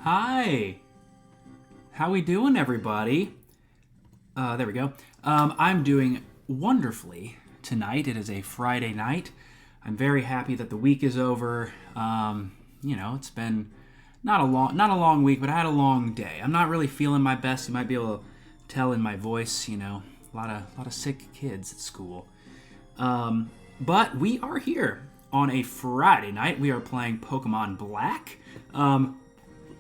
Hi. How we doing, everybody? There we go. I'm doing wonderfully tonight. It is a Friday night. I'm very happy that the week is over. It's been not a long week, but I had a long day. I'm not really feeling my best. You might be able to tell in my voice. A lot of sick kids at school. But we are here on a Friday night. We are playing Pokemon Black.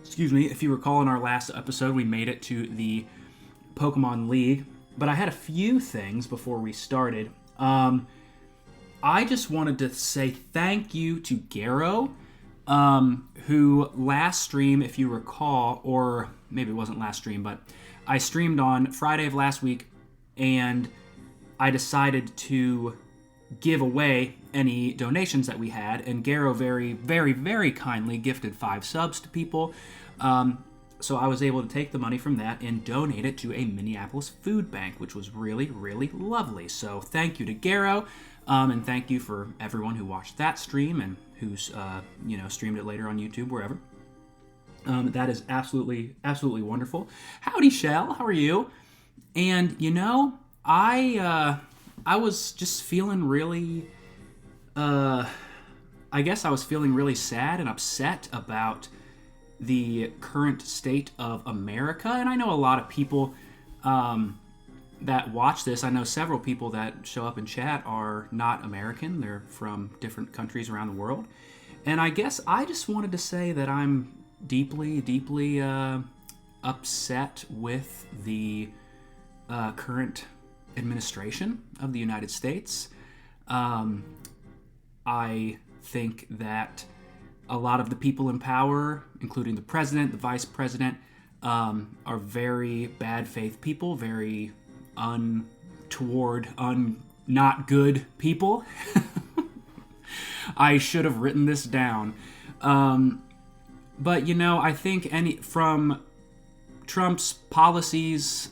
Excuse me, if you recall in our last episode, we made it to the Pokemon League, but I had a few things before we started. I just wanted to say thank you to Garo, who last stream, if you recall, or maybe it wasn't last stream, but I streamed on Friday of last week, and I decided to give away any donations that we had, and Garo very, very, very kindly gifted 5 subs to people. So I was able to take the money from that and donate it to a Minneapolis food bank, which was really, really lovely. So thank you to Garo, and thank you for everyone who watched that stream and who's streamed it later on YouTube, wherever. That is absolutely, absolutely wonderful. Howdy, Shell. How are you? And I was just feeling really, I guess I was feeling really sad and upset about the current state of America. And I know a lot of people that watch this, I know several people that show up in chat are not American. They're from different countries around the world. And I guess I just wanted to say that I'm deeply, deeply upset with the current administration of the United States. I think that a lot of the people in power, including the president, the vice president, are very bad faith people, very untoward, not good people. I should have written this down. But I think from Trump's policies,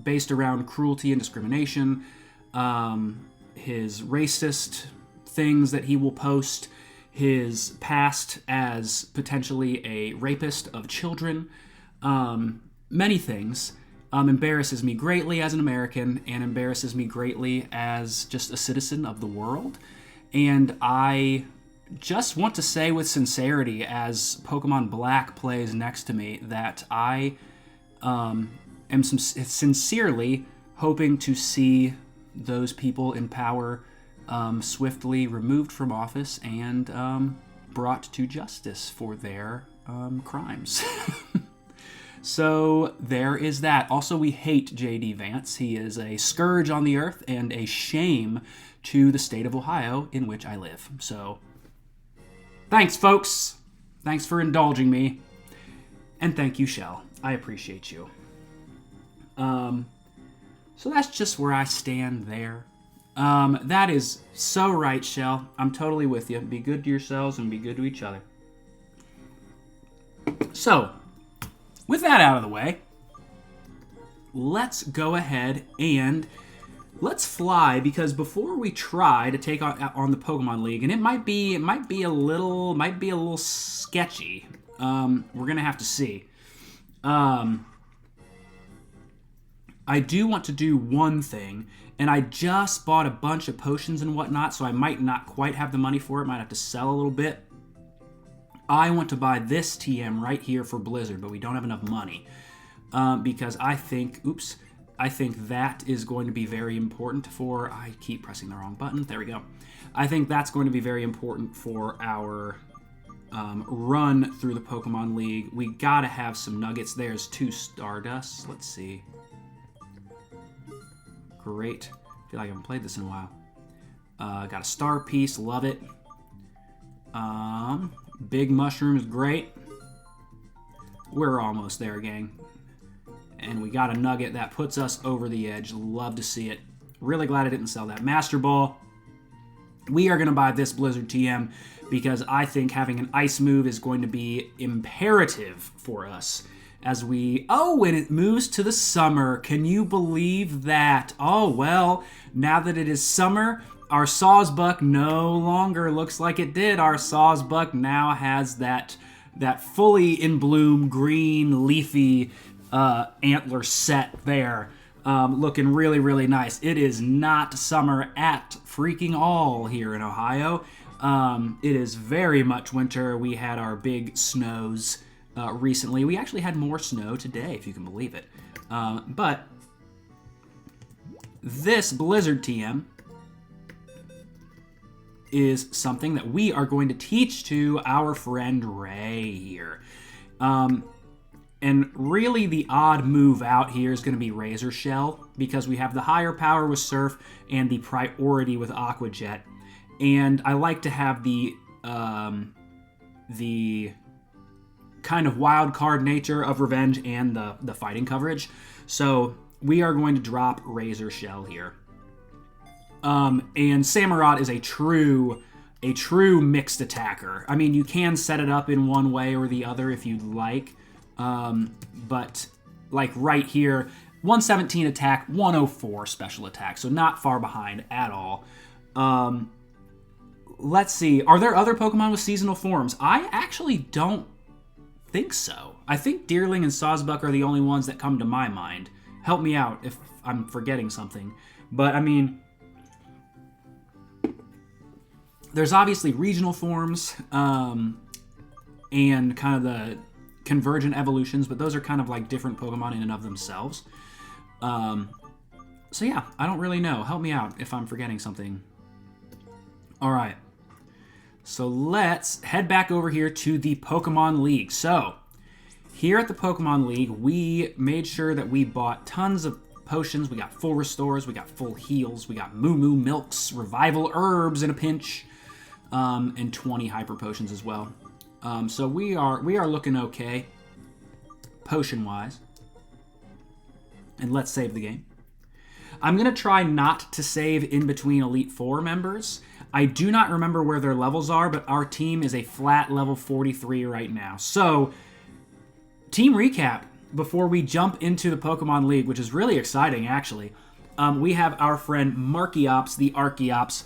based around cruelty and discrimination, his racist things that he will post, his past as potentially a rapist of children, many things, embarrasses me greatly as an American and embarrasses me greatly as just a citizen of the world. And I just want to say with sincerity, as Pokemon Black plays next to me, that I am sincerely hoping to see those people in power swiftly removed from office and brought to justice for their crimes. So there is that. Also, we hate J.D. Vance. He is a scourge on the earth and a shame to the state of Ohio in which I live. So thanks, folks. Thanks for indulging me. And thank you, Shell. I appreciate you. So that's just where I stand there. That is so right, Shell. I'm totally with you. Be good to yourselves and be good to each other. So, with that out of the way, let's go ahead and let's fly, because before we try to take on the Pokemon League, and it might be a little sketchy. We're gonna have to see. I do want to do one thing, and I just bought a bunch of potions and whatnot, so I might not quite have the money for it, might have to sell a little bit. I want to buy this TM right here for Blizzard, but we don't have enough money, because I think that is going to be very important for, I keep pressing the wrong button, there we go. I think that's going to be very important for our run through the Pokemon League. We gotta have some nuggets. There's 2 Stardust, let's see. Great. I feel like I haven't played this in a while. Got a star piece. Love it. Big mushroom is great. We're almost there, gang. And we got a nugget that puts us over the edge. Love to see it. Really glad I didn't sell that Master Ball. We are going to buy this Blizzard TM because I think having an ice move is going to be imperative for us. As we... Oh, and it moves to the summer. Can you believe that? Oh, well, now that it is summer, our Sawsbuck no longer looks like it did. Our Sawsbuck now has that that fully in bloom green leafy antler set there. Looking really, really nice. It is not summer at freaking all here in Ohio. It is very much winter. We had our big snows recently. We actually had more snow today, if you can believe it. But this Blizzard TM is something that we are going to teach to our friend Ray here. And really the odd move out here is going to be Razor Shell, because we have the higher power with Surf and the priority with Aqua Jet. And I like to have the kind of wild card nature of Revenge and the fighting coverage. So we are going to drop Razor Shell here. And Samurott is a true mixed attacker. I mean, you can set it up in one way or the other if you'd like. But like right here, 117 attack, 104 special attack, so not far behind at all. Let's see, are there other Pokemon with seasonal forms? I actually don't think so. I think Deerling and Sawsbuck are the only ones that come to my mind. Help me out if I'm forgetting something. But I mean, there's obviously regional forms, and kind of the convergent evolutions, but those are kind of like different Pokemon in and of themselves. So yeah, I don't really know. Help me out if I'm forgetting something. All right. So let's head back over here to the Pokemon League. So here at the Pokemon League, we made sure that we bought tons of potions. We got full restores, we got full heals, we got Moo Moo Milks, revival herbs in a pinch, and 20 hyper potions as well. So we are looking okay, potion-wise. And let's save the game. I'm going to try not to save in between Elite Four members. I do not remember where their levels are, but our team is a flat level 43 right now. So, team recap before we jump into the Pokemon League, which is really exciting, actually. We have our friend Markiops, the Archeops.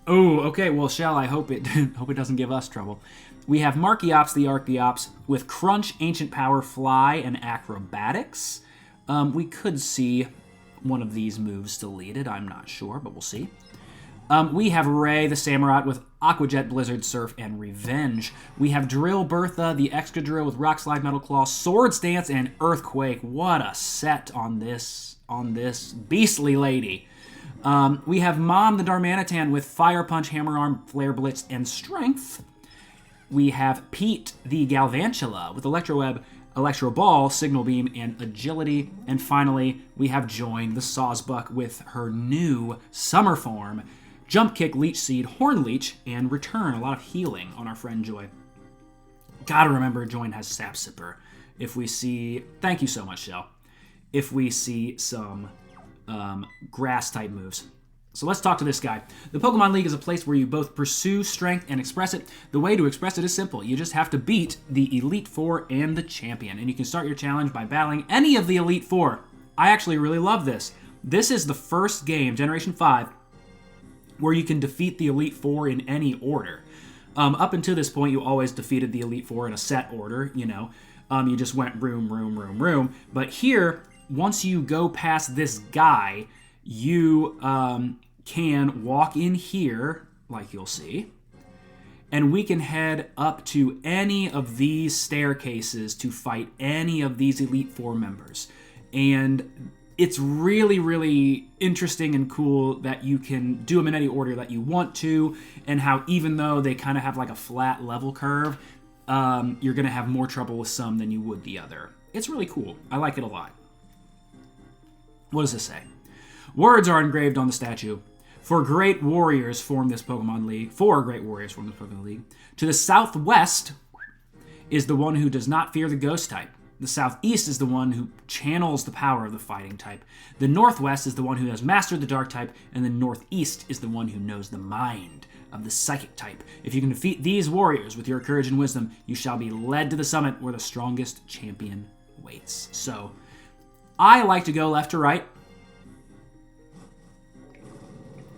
Oh, okay, well, Shell, I hope it doesn't give us trouble. We have Markiops, the Archeops, with Crunch, Ancient Power, Fly, and Acrobatics. We could see one of these moves deleted, I'm not sure, but we'll see. We have Ray, the Samurott, with Aqua Jet, Blizzard, Surf, and Revenge. We have Drill Bertha, the Excadrill, with Rock Slide, Metal Claw, Swords Dance, and Earthquake. What a set on this beastly lady. We have Mom, the Darmanitan, with Fire Punch, Hammer Arm, Flare Blitz, and Strength. We have Pete, the Galvantula, with Electro Web, Electro Ball, Signal Beam, and Agility. And finally, we have Join, the Sawsbuck, with her new summer form, Jump Kick, Leech Seed, Horn Leech, and Return. A lot of healing on our friend Joy. Gotta remember, Join has Sap Sipper. If we see... Thank you so much, Shell. If we see some grass-type moves. So let's talk to this guy. The Pokemon League is a place where you both pursue strength and express it. The way to express it is simple. You just have to beat the Elite Four and the champion. And you can start your challenge by battling any of the Elite Four. I actually really love this. This is the first game, Generation 5, where you can defeat the Elite Four in any order. Up until this point, you always defeated the Elite Four in a set order, you know. You just went room, room, room, room. But here, once you go past this guy, you can walk in here, like you'll see, and we can head up to any of these staircases to fight any of these Elite Four members. And it's really, really interesting and cool that you can do them in any order that you want to, and how even though they kind of have like a flat level curve, you're going to have more trouble with some than you would the other. It's really cool. I like it a lot. What does this say? Words are engraved on the statue. Four great warriors form this Pokemon League. To the southwest is the one who does not fear the ghost type. The southeast is the one who channels the power of the fighting type. The northwest is the one who has mastered the dark type. And the northeast is the one who knows the mind of the psychic type. If you can defeat these warriors with your courage and wisdom, you shall be led to the summit where the strongest champion waits. So, I like to go left to right.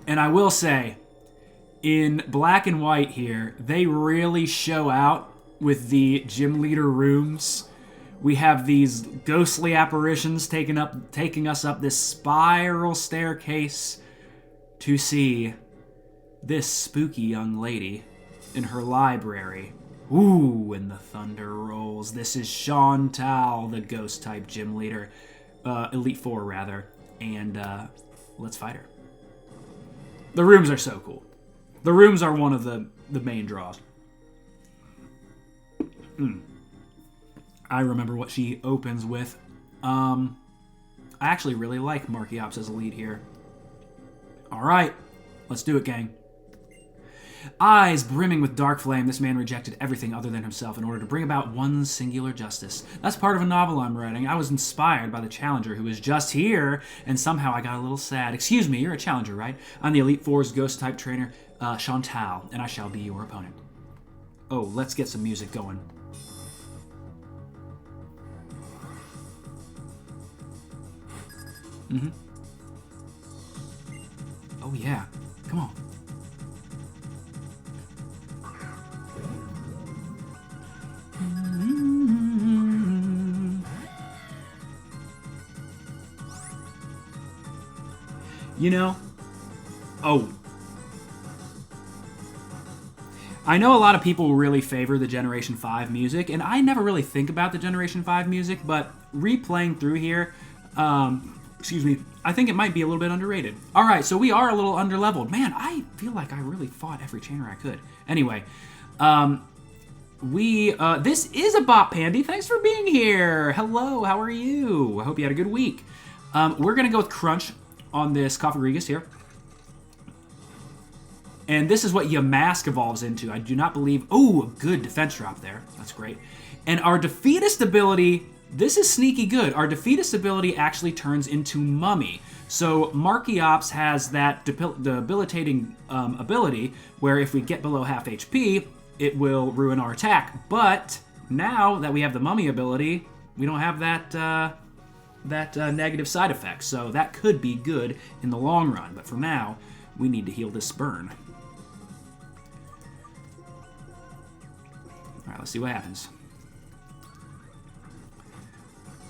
And I will say, in Black and White here, they really show out with the gym leader rooms. We have these ghostly apparitions taking us up this spiral staircase to see this spooky young lady in her library. Ooh, and the thunder rolls. This is Chantal, the ghost-type gym leader. Elite Four, rather. And let's fight her. The rooms are so cool. The rooms are one of the main draws. I remember what she opens with. I actually really like Markiops as a lead here. Alright, let's do it, gang. Eyes brimming with dark flame, this man rejected everything other than himself in order to bring about one singular justice. That's part of a novel I'm writing. I was inspired by the challenger who was just here, and somehow I got a little sad. Excuse me, you're a challenger, right? I'm the Elite Four's ghost-type trainer, Chantal, and I shall be your opponent. Oh, let's get some music going. Oh yeah, come on. You know, I know a lot of people really favor the Generation 5 music, and I never really think about the Generation 5 music, but replaying through here, I think it might be a little bit underrated. Alright, so we are a little underleveled. Man, I feel like I really fought every trainer I could. Anyway, this is a Bot Pandy. Thanks for being here. Hello, how are you? I hope you had a good week. We're going to go with Crunch on this Cofagrigus here. And this is what Yamask evolves into. I do not believe... Oh, a good defense drop there. That's great. And our Defeatist ability... This is sneaky good. Our Defeatist ability actually turns into Mummy. So Markiops has that debilitating ability where if we get below half HP, it will ruin our attack. But now that we have the Mummy ability, we don't have that negative side effect. So that could be good in the long run. But for now, we need to heal this burn. All right, let's see what happens.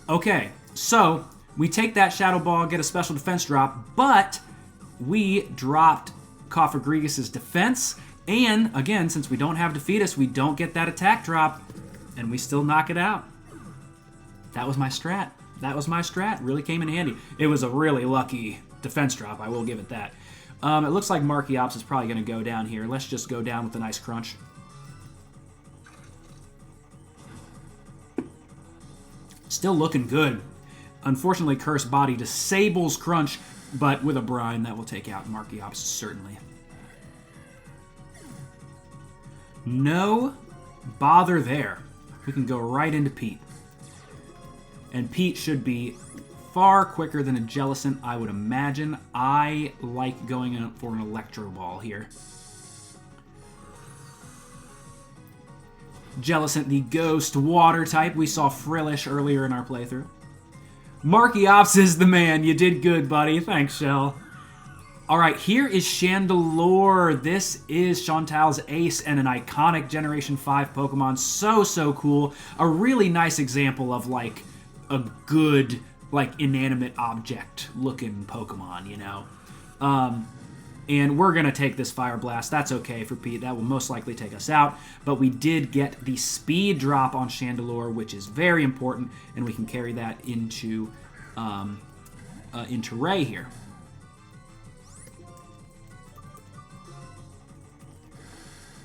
Okay, so we take that Shadow Ball, get a special defense drop, but we dropped Cofagrigus' defense, and again, since we don't have Defeatist, we don't get that attack drop, and we still knock it out. That was my strat. That was my strat. Really came in handy. It was a really lucky defense drop, I will give it that. It looks like Markiops is probably going to go down here. Let's just go down with a nice Crunch. Still looking good. Unfortunately, Cursed Body disables Crunch, but with a Brine, that will take out Markiops, certainly. No bother there. We can go right into Pete. And Pete should be far quicker than a Jellicent, I would imagine. I like going in for an Electro Ball here. Jellicent, the Ghost Water type. We saw Frillish earlier in our playthrough. Markiops is the man. You did good, buddy. Thanks, Shell. Alright, here is Chandelure. This is Chantal's ace and an iconic Generation 5 Pokemon. So cool. A really nice example of, like, a good, like, inanimate object-looking Pokemon, you know? And we're going to take this Fire Blast. That's okay for Pete. That will most likely take us out. But we did get the speed drop on Chandelure, which is very important, and we can carry that into Ray here.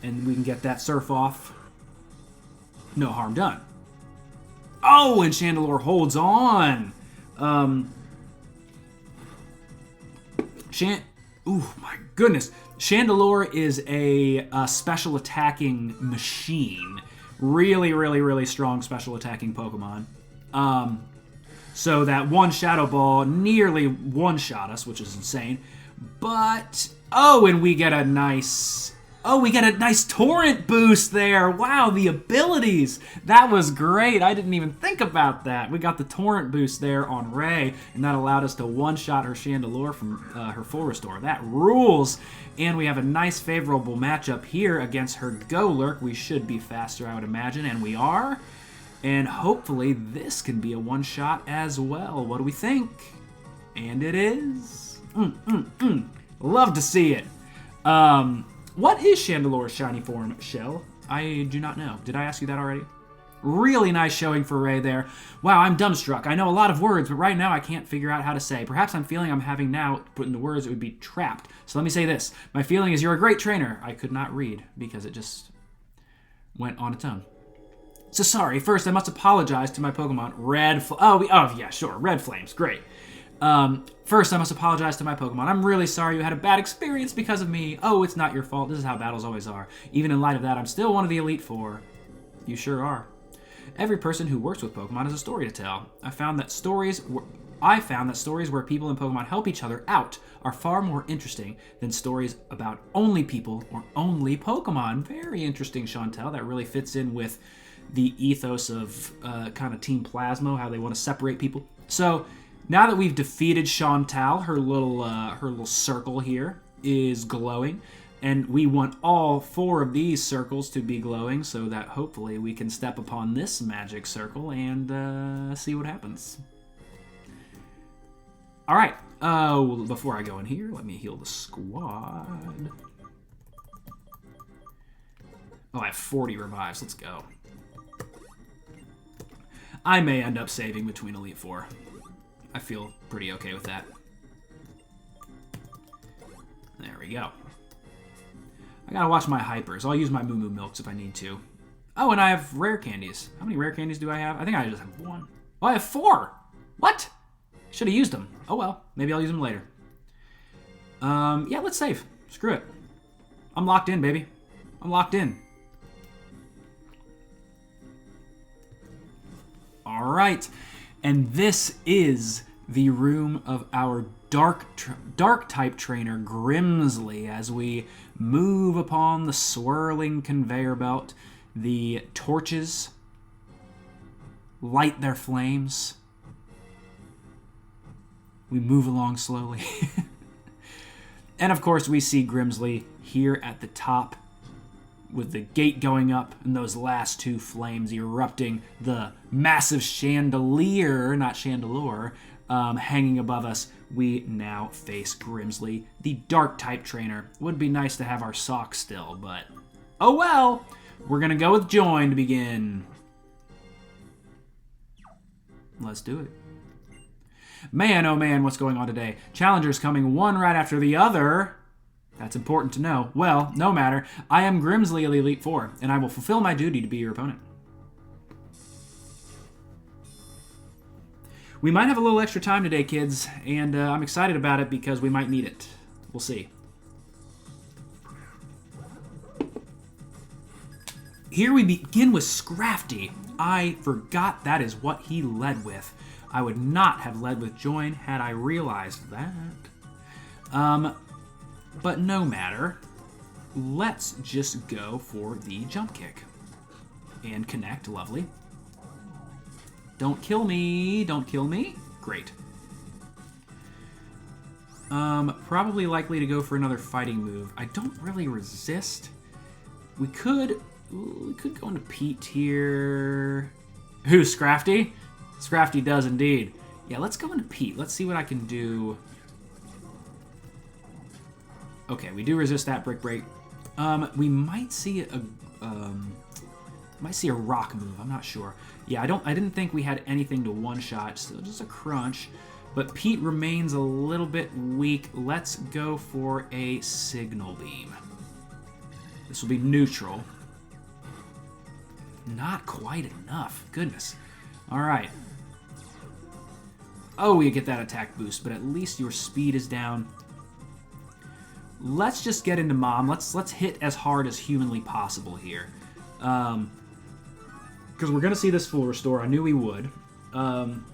And we can get that Surf off. No harm done. Oh, and Chandelure holds on. Ooh, my goodness. Chandelure is a special attacking machine. Really strong special attacking Pokemon. So that one Shadow Ball nearly one-shot us, which is insane. But, oh, and we get a nice Oh, we get a nice torrent boost there. Wow, the abilities. That was great. I didn't even think about that. We got the torrent boost there on Ray, and that allowed us to one-shot her Chandelure from her full restore. That rules. And we have a nice favorable matchup here against her Golurk. We should be faster, I would imagine, and we are. And hopefully this can be a one-shot as well. What do we think? And it is. Love to see it. What is Chandelure's shiny form, Shell? I do not know. Did I ask you that already? Really nice showing for Ray there. Wow, I'm dumbstruck. I know a lot of words, but right now I can't figure out how to say. Perhaps I'm feeling I'm having now to put into words it would be trapped. So let me say this. My feeling is you're a great trainer. I could not read because it just went on its own. So sorry. First, I must apologize to my Pokemon. Red Flames. Great. First, I must apologize to my Pokemon. I'm really sorry you had a bad experience because of me. Oh, it's not your fault. This is how battles always are. Even in light of that, I'm still one of the Elite Four. You sure are. Every person who works with Pokemon has a story to tell. I found that stories where people and Pokemon help each other out are far more interesting than stories about only people or only Pokemon. Very interesting, Chantel. That really fits in with the ethos of kind of Team Plasmo, how they want to separate people. So now that we've defeated Chantal, her little circle here is glowing, and we want all 4 of these circles to be glowing so that hopefully we can step upon this magic circle and see what happens. All right. Before I go in here, let me heal the squad. Oh, I have 40 revives. Let's go. I may end up saving between Elite Four. I feel pretty okay with that. There we go. I gotta watch my hypers. I'll use my Moo Moo Milks if I need to. Oh, and I have rare candies. How many rare candies do I have? I think I just have 1. Oh, I have 4! What? Should have used them. Oh well, maybe I'll use them later. Yeah, let's save. Screw it. I'm locked in, baby. I'm locked in. All right. And this is the room of our dark-type trainer, Grimsley, as we move upon the swirling conveyor belt. The torches light their flames. We move along slowly. And of course, we see Grimsley here at the top with the gate going up and those last 2 flames erupting, the massive chandelier, not chandelure, hanging above us. We now face Grimsley, the dark-type trainer. Would be nice to have our socks still, but oh well. We're going to go with Join to begin. Let's do it. Man, oh man, what's going on today? Challengers coming one right after the other. That's important to know. Well, no matter. I am Grimsley of the Elite Four, and I will fulfill my duty to be your opponent. We might have a little extra time today, kids, and I'm excited about it because we might need it. We'll see. Here we begin with Scrafty. I forgot that is what he led with. I would not have led with Join had I realized that. But no matter. Let's just go for the jump kick. And connect, lovely. Don't kill me, don't kill me. Great. Probably likely to go for another fighting move. I don't really resist. We could go into Pete here. Who, Scrafty? Scrafty does indeed. Yeah, let's go into Pete. Let's see what I can do. Okay, we do resist that Brick Break. We might see a rock move. I'm not sure. Yeah, I didn't think we had anything to one-shot, so just a crunch. But Pete remains a little bit weak. Let's go for a Signal Beam. This will be neutral. Not quite enough. Goodness. All right. Oh, we get that attack boost, but at least your speed is down. Let's just get into Mom. Let's hit as hard as humanly possible here. Because we're going to see this full restore. I knew we would. I'm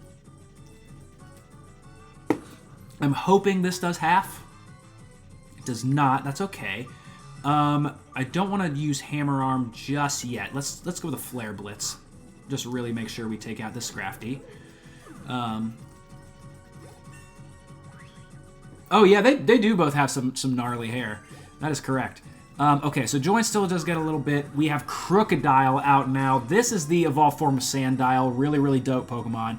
hoping this does half. It does not. That's okay. I don't want to use Hammer Arm just yet. Let's go with a Flare Blitz. Just really make sure we take out this Scrafty. Oh yeah, they do both have some gnarly hair. That is correct. Okay, so Join still does get a little bit. We have Crocodile out now. This is the evolved form of Sandile. Really, really dope Pokemon.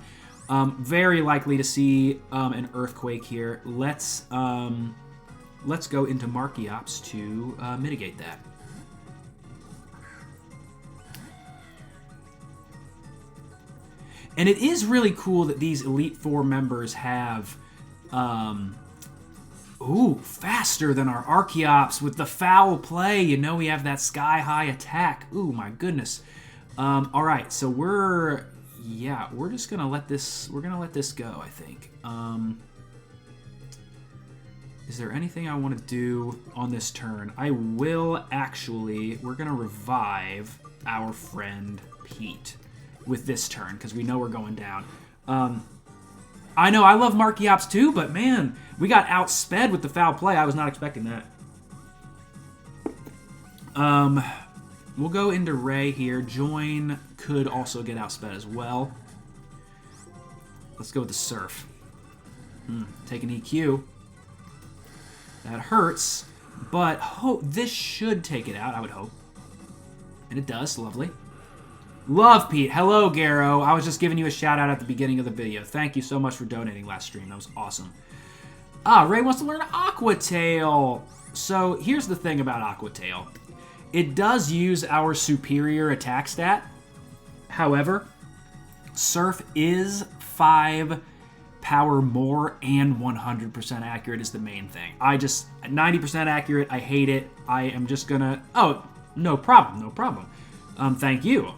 Very likely to see an Earthquake here. Let's go into Markiops to mitigate that. And it is really cool that these Elite Four members have, faster than our Archeops with the foul play. You know we have that sky-high attack. Ooh, my goodness. All right, so we're just gonna let this go, I think. Is there anything I want to do on this turn? I will actually, we're gonna revive our friend Pete with this turn, because we know we're going down. I know, I love Markiops too, but man, we got outsped with the foul play. I was not expecting that. We'll go into Ray here. Join could also get outsped as well. Let's go with the Surf. Take an EQ. That hurts, but this should take it out, I would hope. And it does, lovely. Love Pete. Hello, Garrow. I was just giving you a shout out at the beginning of the video. Thank you so much for donating last stream. That was awesome. Ray wants to learn Aqua Tail. So here's the thing about Aqua Tail. It does use our superior attack stat. However, Surf is 5 power more and 100% accurate is the main thing. 90% accurate, I hate it. I am just gonna... Oh, no problem, no problem. Thank you.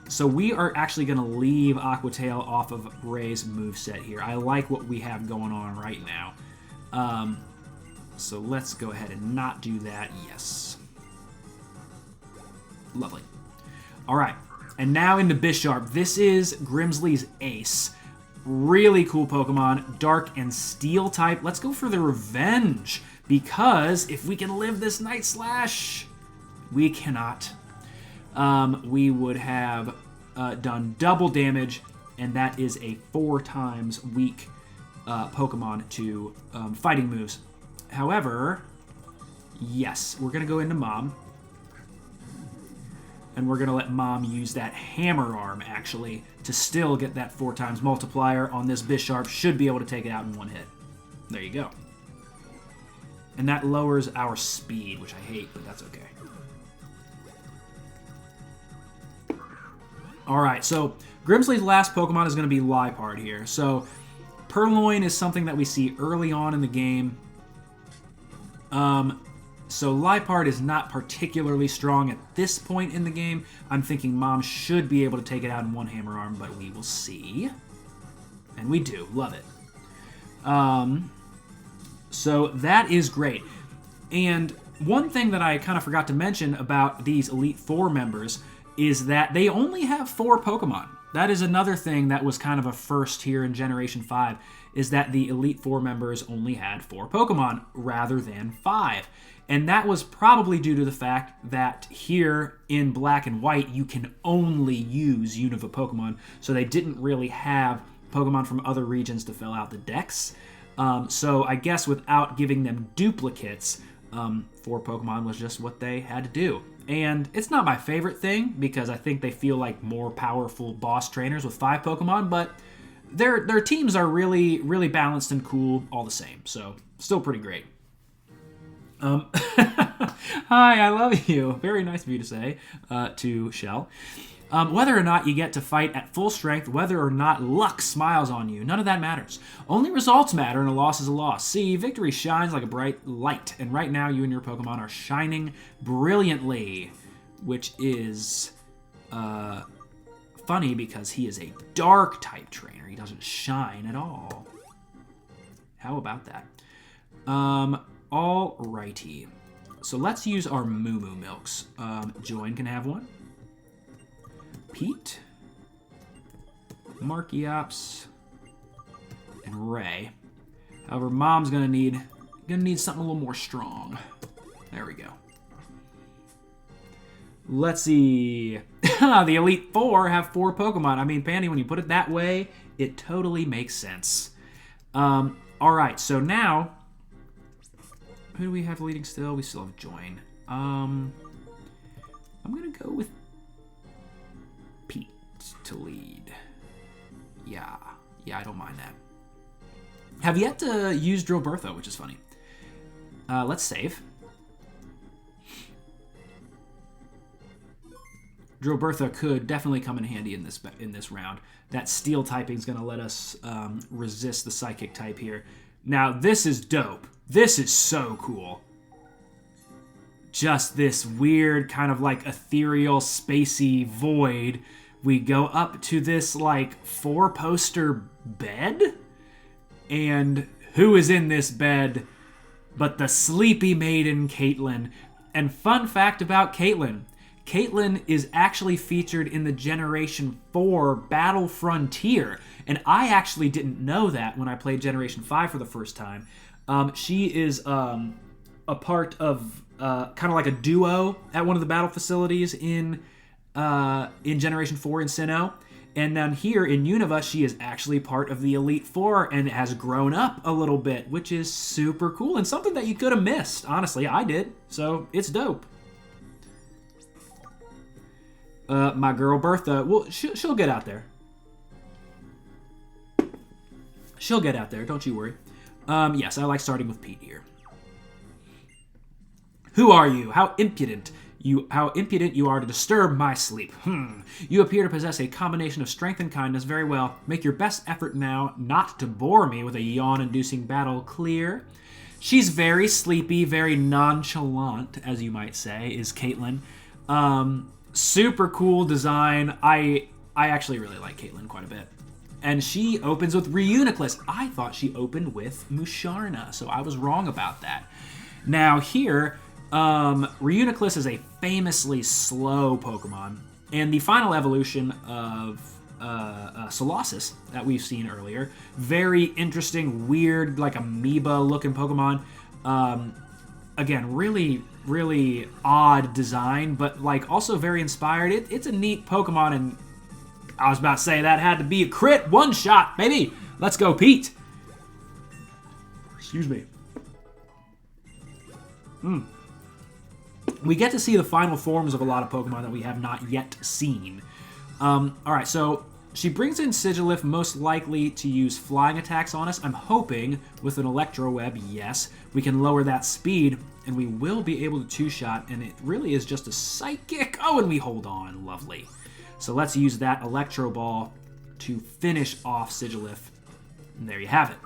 So we are actually going to leave Aqua Tail off of Ray's moveset here. I like what we have going on right now. So let's go ahead and not do that. Yes. Lovely. All right. And now into Bisharp. This is Grimsley's ace. Really cool Pokemon. Dark and Steel type. Let's go for the Revenge. Because if we can live this Night Slash, we cannot. We would have done double damage, and that is a 4 times weak Pokemon to fighting moves. However, yes, we're going to go into Mom. And we're going to let Mom use that Hammer Arm, actually, to still get that 4 times multiplier on this Bisharp. Should be able to take it out in 1 hit. There you go. And that lowers our speed, which I hate, but that's okay. Alright, so Grimsley's last Pokemon is going to be Liepard here. So Purloin is something that we see early on in the game. So Liepard is not particularly strong at this point in the game. I'm thinking Mom should be able to take it out in 1 Hammer Arm, but we will see. And we do. Love it. So that is great. And one thing that I kind of forgot to mention about these Elite Four members is that they only have 4 Pokemon. That is another thing that was kind of a first here in Generation 5, is that the Elite Four members only had 4 Pokemon rather than 5. And that was probably due to the fact that here in Black and White, you can only use Unova Pokemon, so they didn't really have Pokemon from other regions to fill out the decks. So I guess without giving them duplicates, 4 Pokemon was just what they had to do. And it's not my favorite thing, because I think they feel like more powerful boss trainers with 5 Pokemon, but their teams are really, really balanced and cool all the same. So, still pretty great. Hi, I love you. Very nice of you to say to Shell. Whether or not you get to fight at full strength, whether or not luck smiles on you, none of that matters. Only results matter, and a loss is a loss. See, victory shines like a bright light, and right now you and your Pokemon are shining brilliantly, which is funny because he is a dark-type trainer. He doesn't shine at all. How about that? Alrighty. So let's use our Moo Moo Milks. Join can have one. Pete, Markiops, and Ray. However, Mom's gonna need something a little more strong. There we go. Let's see. The Elite Four have 4 Pokemon. I mean, Pandy, when you put it that way, it totally makes sense. All right, so now, who do we have leading still? We still have Join. I'm going to go with Pete to lead. Yeah, I don't mind that. Have yet to use Drillbertha, which is funny. Let's save. Drillbertha could definitely come in handy in this round. That Steel typing is going to let us resist the Psychic type here. Now, this is dope. This is so cool. Just this weird kind of like ethereal, spacey void. We go up to this like 4-poster bed. And who is in this bed but the sleepy maiden, Caitlin? And fun fact about Caitlin. Caitlin is actually featured in the Generation 4 Battle Frontier. And I actually didn't know that when I played Generation 5 for the first time. She is a part of kind of like a duo at one of the battle facilities in Generation 4 in Sinnoh. And then here in Unova, she is actually part of the Elite Four and has grown up a little bit, which is super cool and something that you could have missed. Honestly, I did. So it's dope. My girl Bertha, well, she'll get out there. She'll get out there, don't you worry. Yes, I like starting with Pete here. Who are you? How impudent you are to disturb my sleep. You appear to possess a combination of strength and kindness. Very well. Make your best effort now not to bore me with a yawn-inducing battle. Clear. She's very sleepy, very nonchalant, as you might say, is Caitlin. Super cool design. I actually really like Caitlin quite a bit. And she opens with Reuniclus. I thought she opened with Musharna, so I was wrong about that. Now here, Reuniclus is a famously slow Pokemon, and the final evolution of Colossus that we've seen earlier, very interesting, weird, like amoeba-looking Pokemon. Again, really, really odd design, but like also very inspired. It's a neat Pokemon, and I was about to say that had to be a crit one-shot, baby. Let's go, Pete. Excuse me. We get to see the final forms of a lot of Pokemon that we have not yet seen. Alright, so she brings in Sigilif, most likely to use flying attacks on us. I'm hoping with an Electro Web, yes, we can lower that speed, and we will be able to two-shot, and it really is just a Psychic. Oh, and we hold on. Lovely. So let's use that Electro Ball to finish off Sigilif. And there you have it.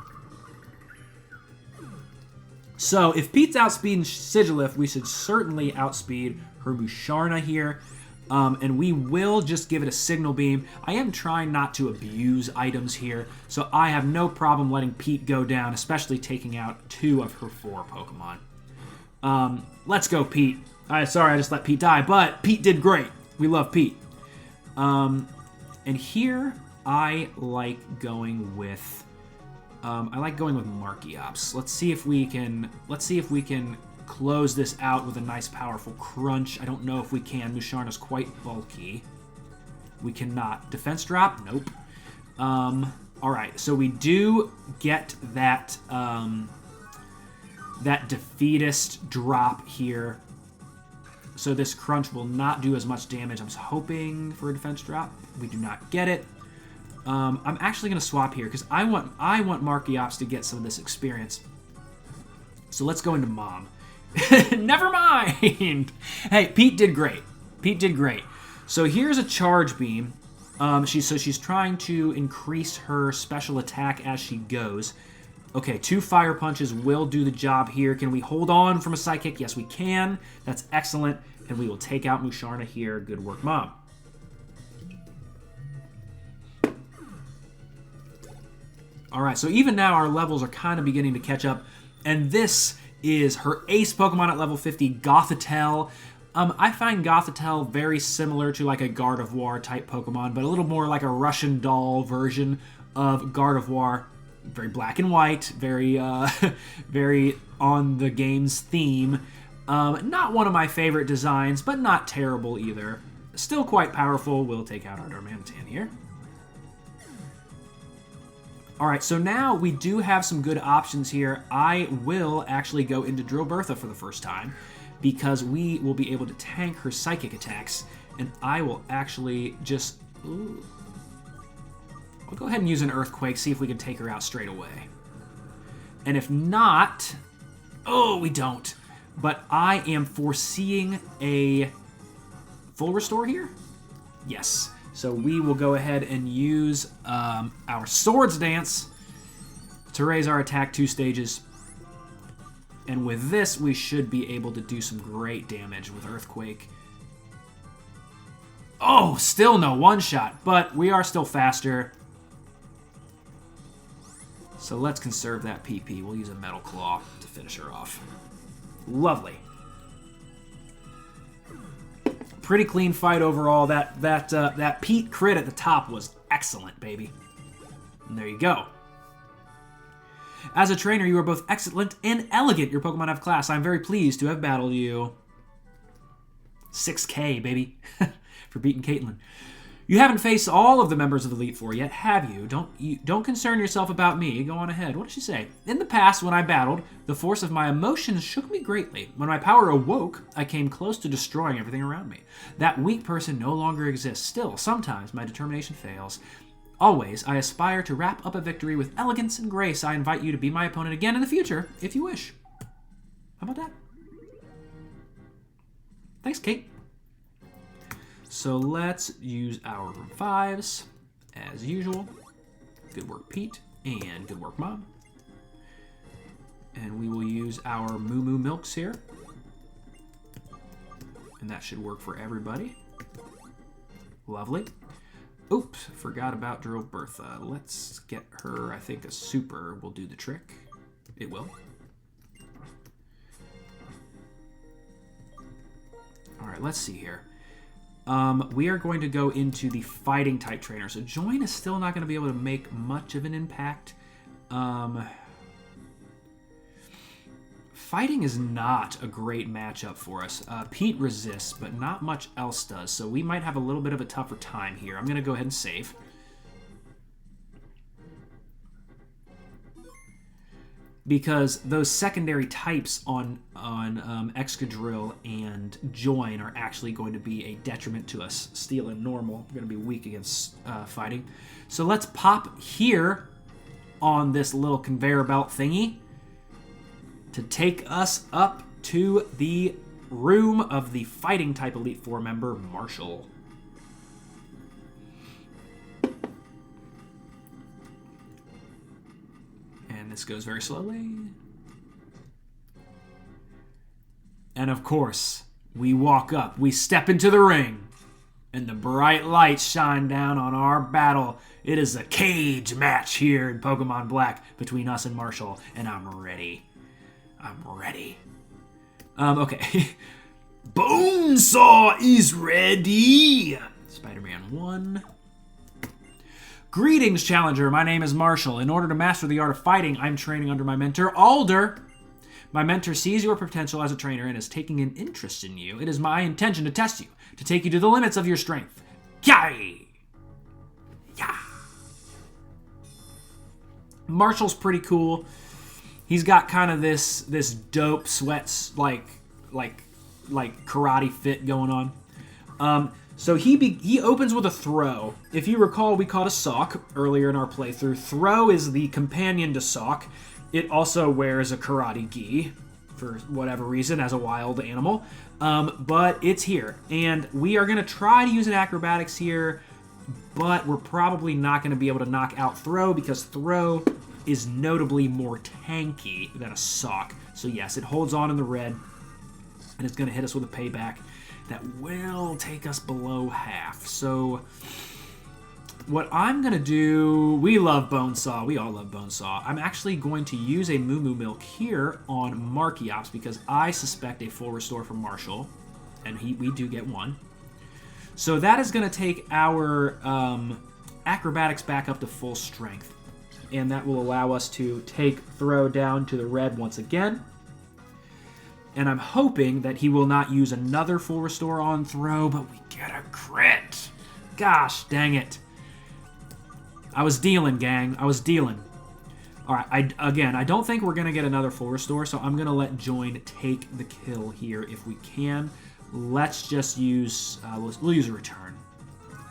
So if Pete's outspeeding Sigilif, we should certainly outspeed her Musharna here. And we will just give it a Signal Beam. I am trying not to abuse items here, so I have no problem letting Pete go down, especially taking out 2 of her 4 Pokemon. Let's go, Pete. Sorry, I just let Pete die, but Pete did great. We love Pete. And here I like going with Markiops. Let's see if we can close this out with a nice powerful crunch. I don't know if we can. Musharna's quite bulky. We cannot. Defense drop? Nope. Alright, so we do get that that defeatist drop here. So this crunch will not do as much damage. I was hoping for a defense drop. We do not get it. I'm actually going to swap here because I want Markiops to get some of this experience. So let's go into Mom. Never mind. Hey, Pete did great. Pete did great. So here's a Charge Beam. She's trying to increase her special attack as she goes. Okay, 2 Fire Punches will do the job here. Can we hold on from a Psychic? Yes, we can. That's excellent. And we will take out Musharna here. Good work, Mom. Alright, so even now our levels are kind of beginning to catch up. And this is her ace Pokemon at level 50, Gothitelle. I find Gothitelle very similar to like a Gardevoir type Pokemon, but a little more like a Russian doll version of Gardevoir. Very black and white, very very on the game's theme. Not one of my favorite designs, but not terrible either. Still quite powerful. We'll take out our Darmanitan here. Alright, so now we do have some good options here. I will actually go into Drill Bertha for the first time, because we will be able to tank her psychic attacks, and I will actually just... Ooh, I'll go ahead and use an Earthquake, see if we can take her out straight away. And if not... Oh, we don't. But I am foreseeing a full restore here? Yes. So we will go ahead and use our Swords Dance to raise our attack 2 stages. And with this, we should be able to do some great damage with Earthquake. Oh, still no one-shot, but we are still faster. So let's conserve that PP. We'll use a Metal Claw to finish her off. Lovely. Pretty clean fight overall. That Pete crit at the top was excellent, baby. And there you go. As a trainer, you are both excellent and elegant. Your Pokemon have class. I'm very pleased to have battled you. 6K, baby. For beating Caitlin. You haven't faced all of the members of the Elite Four yet, have you? Don't concern yourself about me. Go on ahead. What did she say? In the past, when I battled, the force of my emotions shook me greatly. When my power awoke, I came close to destroying everything around me. That weak person no longer exists. Still, sometimes my determination fails. Always, I aspire to wrap up a victory with elegance and grace. I invite you to be my opponent again in the future, if you wish. How about that? Thanks, Kate. So let's use our revives, as usual. Good work, Pete, and good work, Mom. And we will use our Moo Moo Milks here. And that should work for everybody. Lovely. Oops, forgot about Drill Bertha. Let's get her, I think a super will do the trick. It will. Alright, let's see here. We are going to go into the fighting type trainer. So Join is still not going to be able to make much of an impact. Fighting is not a great matchup for us. Pete resists, but not much else does. So we might have a little bit of a tougher time here. I'm going to go ahead and save. Because those secondary types on Excadrill and Join are actually going to be a detriment to us. Steel and Normal are going to be weak against fighting. So let's pop here on this little conveyor belt thingy to take us up to the room of the fighting type Elite Four member, Marshall. This goes very slowly. And of course, we walk up, we step into the ring, and the bright lights shine down on our battle. It is a cage match here in Pokemon Black between us and Marshall, and I'm ready. I'm ready. Okay. Bonesaw is ready! Spider-Man 1. Greetings, Challenger. My name is Marshall. In order to master the art of fighting, I'm training under my mentor, Alder. My mentor sees your potential as a trainer and is taking an interest in you. It is my intention to test you, to take you to the limits of your strength. Yay! Yeah. Marshall's pretty cool. He's got kind of this dope sweats like karate fit going on. So he opens with a Throw. If you recall, we caught a Sawk earlier in our playthrough. Throw is the companion to Sawk. It also wears a karate gi for whatever reason as a wild animal. But it's here. And we are going to try to use an acrobatics here, but we're probably not going to be able to knock out Throw because Throw is notably more tanky than a Sawk. So yes, it holds on in the red, and it's going to hit us with a payback that will take us below half. So what I'm going to do... We love Bonesaw. We all love Bonesaw. I'm actually going to use a Moo Moo Milk here on Markiops because I suspect a full restore from Marshall. And we do get one. So that is going to take our acrobatics back up to full strength. And that will allow us to take Throw down to the red once again. And I'm hoping that he will not use another full restore on throw, but we get a crit. Gosh, dang it. I was dealing, gang. I was dealing. All right, again, I don't think we're going to get another full restore, so I'm going to let Join take the kill here if we can. Let's just use, we'll use a return.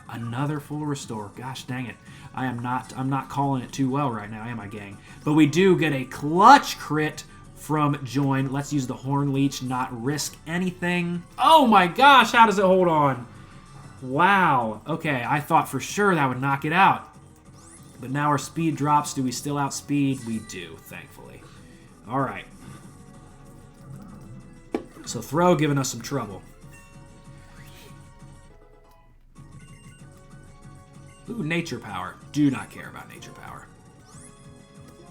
Another full restore. Gosh, dang it. I'm not calling it too well right now, am I, gang? But we do get a clutch crit from Join. Let's use the Horn Leech, not risk anything. Oh my gosh, how does it hold on? Wow. Okay, I thought for sure that would knock it out. But now our speed drops. Do we still outspeed? We do, thankfully. All right. So throw giving us some trouble. Ooh, nature power. Do not care about nature power.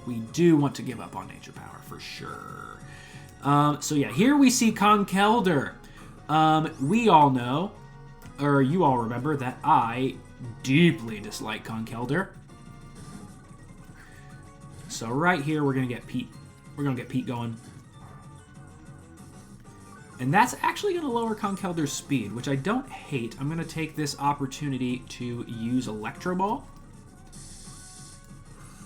We do want to give up on nature power for sure. So yeah, here we see Conkeldurr. We all know, or you all remember, that I deeply dislike Conkeldurr. So right here, we're gonna get Pete. We're gonna get Pete going. And that's actually going to lower Conkeldurr's speed, which I don't hate. I'm going to take this opportunity to use Electro Ball.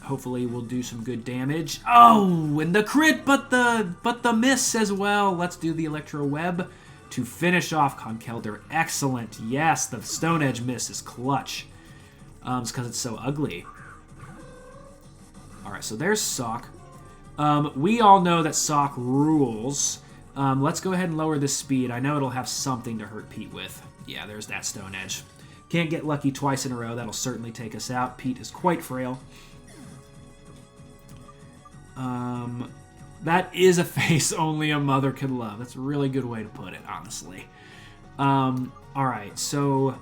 Hopefully we'll do some good damage. Oh, and the crit, but the miss as well. Let's do the Electro Web to finish off Conkeldurr. Excellent. Yes, the Stone Edge miss is clutch. It's because it's so ugly. All right, so there's Sock. We all know that Sock rules. Let's go ahead and lower this speed. I know it'll have something to hurt Pete with. Yeah, there's that Stone Edge. Can't get lucky twice in a row. That'll certainly take us out. Pete is quite frail. That is a face only a mother could love. That's a really good way to put it, honestly. Alright, so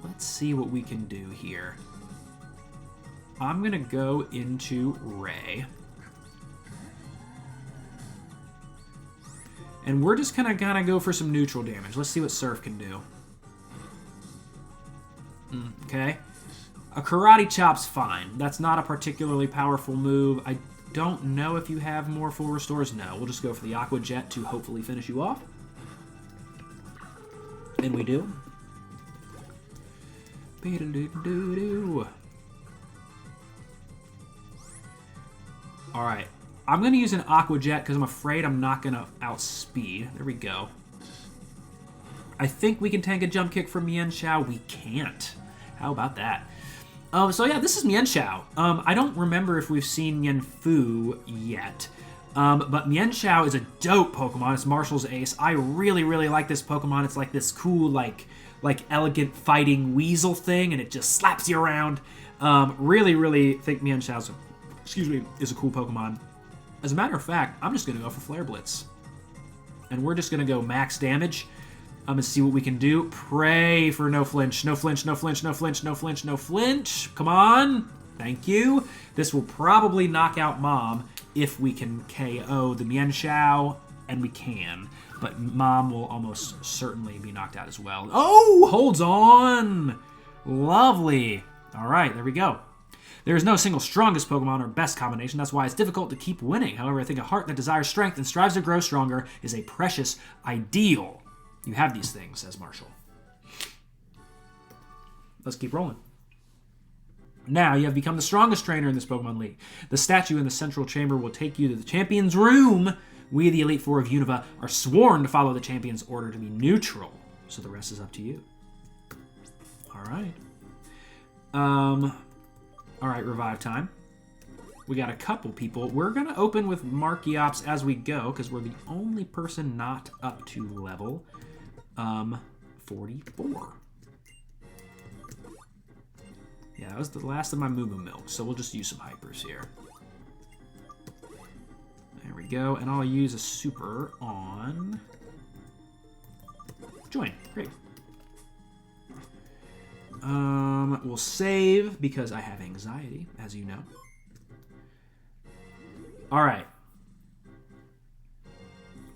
let's see what we can do here. I'm going to go into Ray. And we're just gonna go for some neutral damage. Let's see what Surf can do. Okay. A Karate Chop's fine. That's not a particularly powerful move. I don't know if you have more full restores. No, we'll just go for the Aqua Jet to hopefully finish you off. And we do. Alright. I'm going to use an Aqua Jet because I'm afraid I'm not going to outspeed. There we go. I think we can tank a jump kick from Mienshao. We can't. How about that? So yeah, this is Mienshao. I don't remember if we've seen Mienfoo yet. But Mienshao is a dope Pokemon. It's Marshall's ace. I really, really like this Pokemon. It's like this cool, like elegant fighting weasel thing, and it just slaps you around. Really, really think Mienshao is a cool Pokemon. As a matter of fact, I'm just going to go for Flare Blitz. And we're just going to go max damage. I'm going to see what we can do. Pray for no flinch. No flinch, no flinch, no flinch, no flinch, no flinch. Come on. Thank you. This will probably knock out Mom if we can KO the Mienshao, and we can. But Mom will almost certainly be knocked out as well. Oh, holds on. Lovely. All right, there we go. There is no single strongest Pokemon or best combination. That's why it's difficult to keep winning. However, I think a heart that desires strength and strives to grow stronger is a precious ideal. You have these things, says Marshall. Let's keep rolling. Now, you have become the strongest trainer in this Pokemon League. The statue in the central chamber will take you to the champion's room. We, the Elite Four of Unova, are sworn to follow the champion's order to be neutral. So the rest is up to you. All right. All right, revive time. We got a couple people. We're going to open with Markiops as we go, because we're the only person not up to level 44. Yeah, that was the last of my Moo Moo Milk, so we'll just use some Hypers here. There we go, and I'll use a Super on Join. Great. We'll save because I have anxiety, as you know. All right.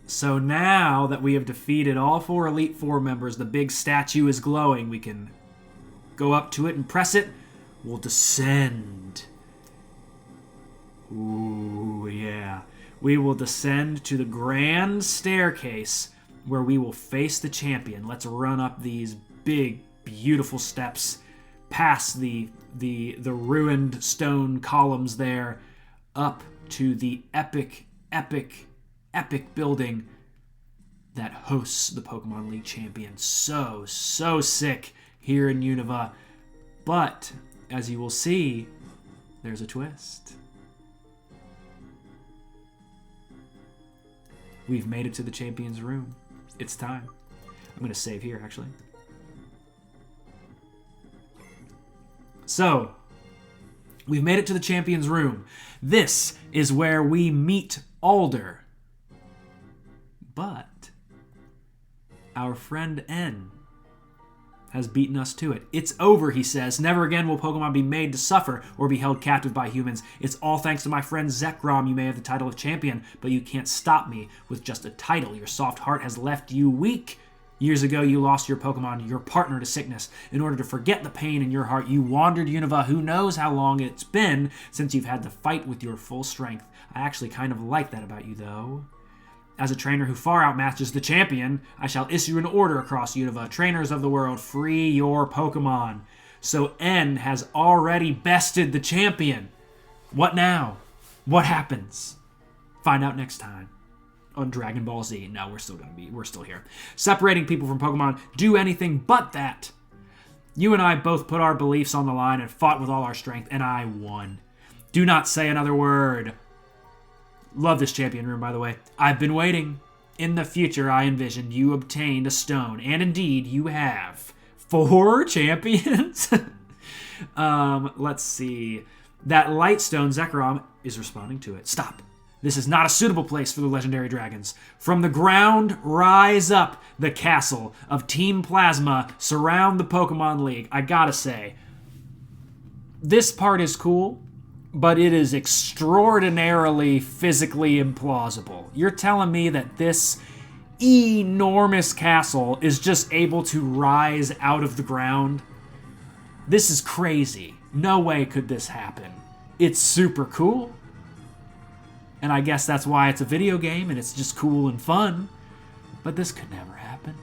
So now that we have defeated all 4 Elite Four members, the big statue is glowing. We can go up to it and press it. We'll descend. Ooh, yeah. we will descend to the grand staircase where we will face the champion. Let's run up these big, beautiful steps past the ruined stone columns there, up to the epic building that hosts the Pokemon League champion. So sick here in Unova. But, as you will see, there's a twist. We've made it to the champion's room. It's time. I'm going to save here, actually. So, we've made it to the champion's room. This is where we meet Alder. But our friend N has beaten us to it. It's over, he says. Never again will Pokemon be made to suffer or be held captive by humans. It's all thanks to my friend Zekrom. You may have the title of champion, but you can't stop me with just a title. Your soft heart has left you weak. Years ago, you lost your Pokemon, your partner, to sickness. In order to forget the pain in your heart, you wandered Unova. Who knows how long it's been since you've had to fight with your full strength. I actually kind of like that about you, though. As a trainer who far outmatches the champion, I shall issue an order across Unova. Trainers of the world, free your Pokemon. So N has already bested the champion. What now? What happens? Find out next time on Dragon Ball Z. No, we're still here. Separating people from Pokemon, do anything but that. You and I both put our beliefs on the line and fought with all our strength, and I won. Do not say another word. Love this champion room, by the way. I've been waiting. In the future, I envisioned you obtained a stone, and indeed, you have. 4 champions? Let's see. That light stone, Zekrom, is responding to it. Stop. This is not a suitable place for the legendary dragons. From the ground, rise up. The castle of Team Plasma surround the Pokemon League. I gotta say, this part is cool, but it is extraordinarily physically implausible. You're telling me that this enormous castle is just able to rise out of the ground? This is crazy. No way could this happen. It's super cool. And I guess that's why it's a video game and it's just cool and fun. But this could never happen.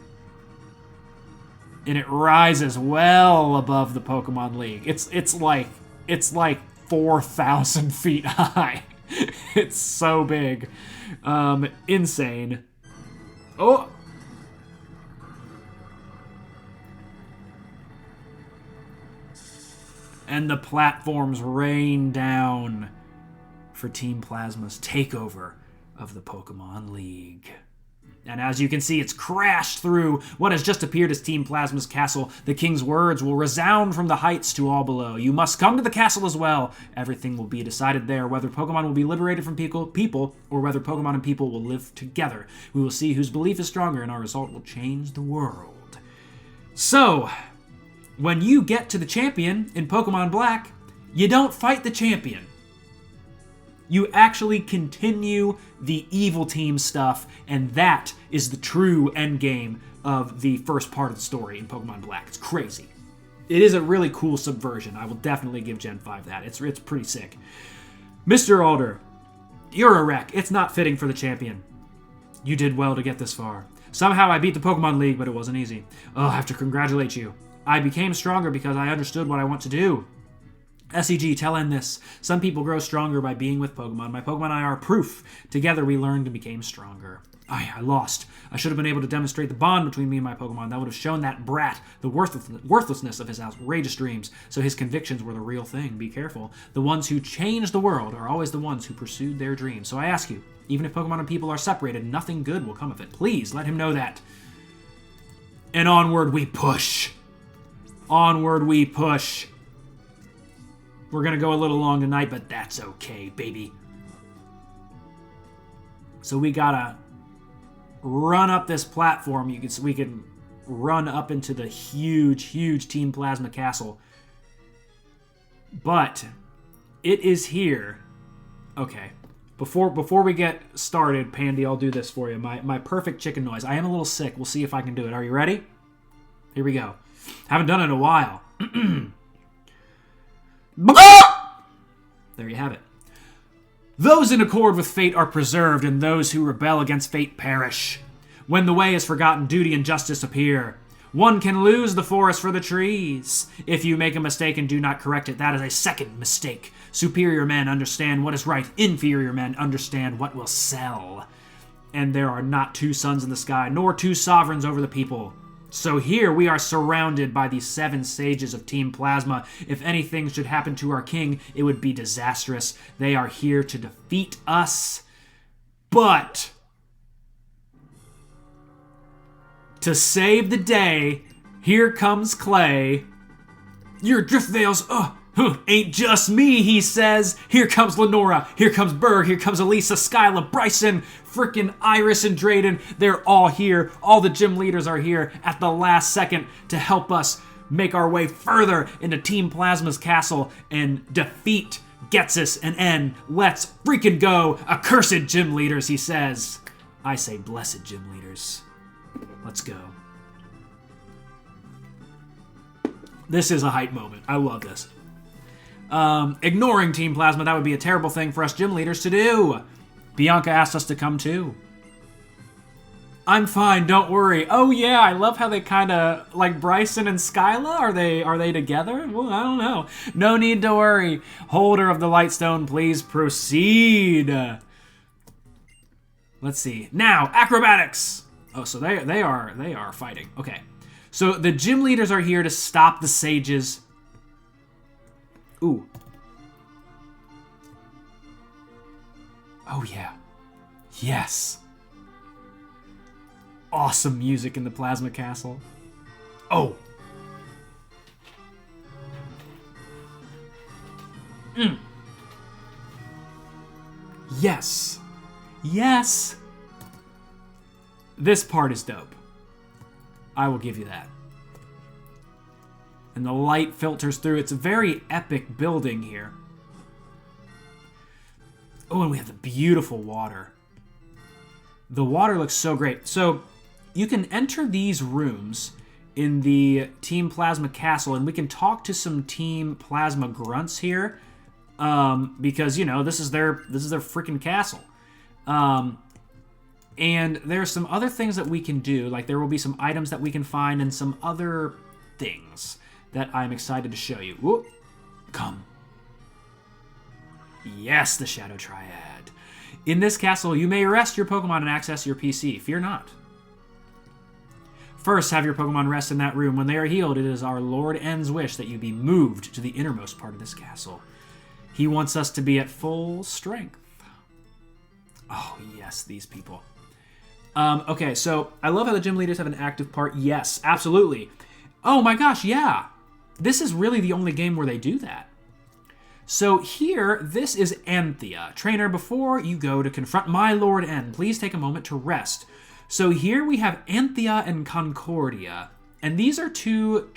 And it rises well above the Pokemon League. It's like 4,000 feet high. It's so big. Insane. Oh! And the platforms rain down for Team Plasma's takeover of the Pokemon League. And as you can see, it's crashed through what has just appeared as Team Plasma's castle. The king's words will resound from the heights to all below. You must come to the castle as well. Everything will be decided there, whether Pokemon will be liberated from people, or whether Pokemon and people will live together. We will see whose belief is stronger, and our result will change the world. So, when you get to the champion in Pokemon Black, you don't fight the champion. You actually continue the evil team stuff, and that is the true endgame of the first part of the story in Pokemon Black. It's crazy. It is a really cool subversion. I will definitely give Gen 5 that. It's pretty sick. Mr. Alder, you're a wreck. It's not fitting for the champion. You did well to get this far. Somehow I beat the Pokemon League, but it wasn't easy. Oh, I have to congratulate you. I became stronger because I understood what I want to do. SEG, tell N this. Some people grow stronger by being with Pokemon. My Pokemon and I are proof. Together we learned and became stronger. I lost. I should have been able to demonstrate the bond between me and my Pokemon. That would have shown that brat the worthlessness of his outrageous dreams. So his convictions were the real thing. Be careful. The ones who change the world are always the ones who pursued their dreams. So I ask you, even if Pokemon and people are separated, nothing good will come of it. Please let him know that. And onward we push. Onward we push. We're going to go a little long tonight, but that's okay, baby. So we got to run up this platform. We can run up into the huge Team Plasma castle. But it is here. Okay. Before we get started, Pandy, I'll do this for you. My perfect chicken noise. I am a little sick. We'll see if I can do it. Are you ready? Here we go. Haven't done it in a while. There you have it. Those in accord with fate are preserved, and those who rebel against fate perish. When the way is forgotten, duty and justice appear. One can lose the forest for the trees. If you make a mistake and do not correct it, that is a second mistake. Superior men understand what is right. Inferior men understand what will sell. And there are not two suns in the sky, nor two sovereigns over the people. So here we are surrounded by these 7 sages of Team Plasma. If anything should happen to our king, it would be disastrous. They are here to defeat us. But to save the day, here comes Clay. Your drift veils, ain't just me, he says. Here comes Lenora, here comes Berg, here comes Elisa, Skyla, Bryson, frickin' Iris and Drayden. They're all here. All the gym leaders are here at the last second to help us make our way further into Team Plasma's castle and defeat Getsus and N. Let's freaking go. Accursed gym leaders, he says. I say blessed gym leaders. Let's go. This is a hype moment. I love this. Ignoring Team Plasma, that would be a terrible thing for us gym leaders to do. Bianca asked us to come too. I'm fine, don't worry. Oh yeah, I love how they kind of, like Bryson and Skyla, are they together? Well, I don't know. No need to worry. Holder of the Lightstone, please proceed. Let's see. Now, acrobatics. Oh, so they are fighting. Okay. So the gym leaders are here to stop the sages. Ooh. Oh, yeah. Yes. Awesome music in the Plasma Castle. Oh. Yes. Yes. This part is dope. I will give you that. And the light filters through. It's a very epic building here. Oh, and we have the beautiful water. The water looks so great. So you can enter these rooms in the Team Plasma Castle, and we can talk to some Team Plasma grunts here, because you know this is their freaking castle. And there's some other things that we can do, like there will be some items that we can find and some other things that I'm excited to show you. Whoop. Come. Yes, the Shadow Triad. In this castle, you may rest your Pokemon and access your PC. Fear not. First, have your Pokemon rest in that room. When they are healed, it is our Lord N's wish that you be moved to the innermost part of this castle. He wants us to be at full strength. Oh, yes, these people. Okay, so I love how the gym leaders have an active part. Yes, absolutely. Oh my gosh, yeah. This is really the only game where they do that. So here, this is Anthea. Trainer, before you go to confront my Lord N, please take a moment to rest. So here we have Anthea and Concordia. And these are two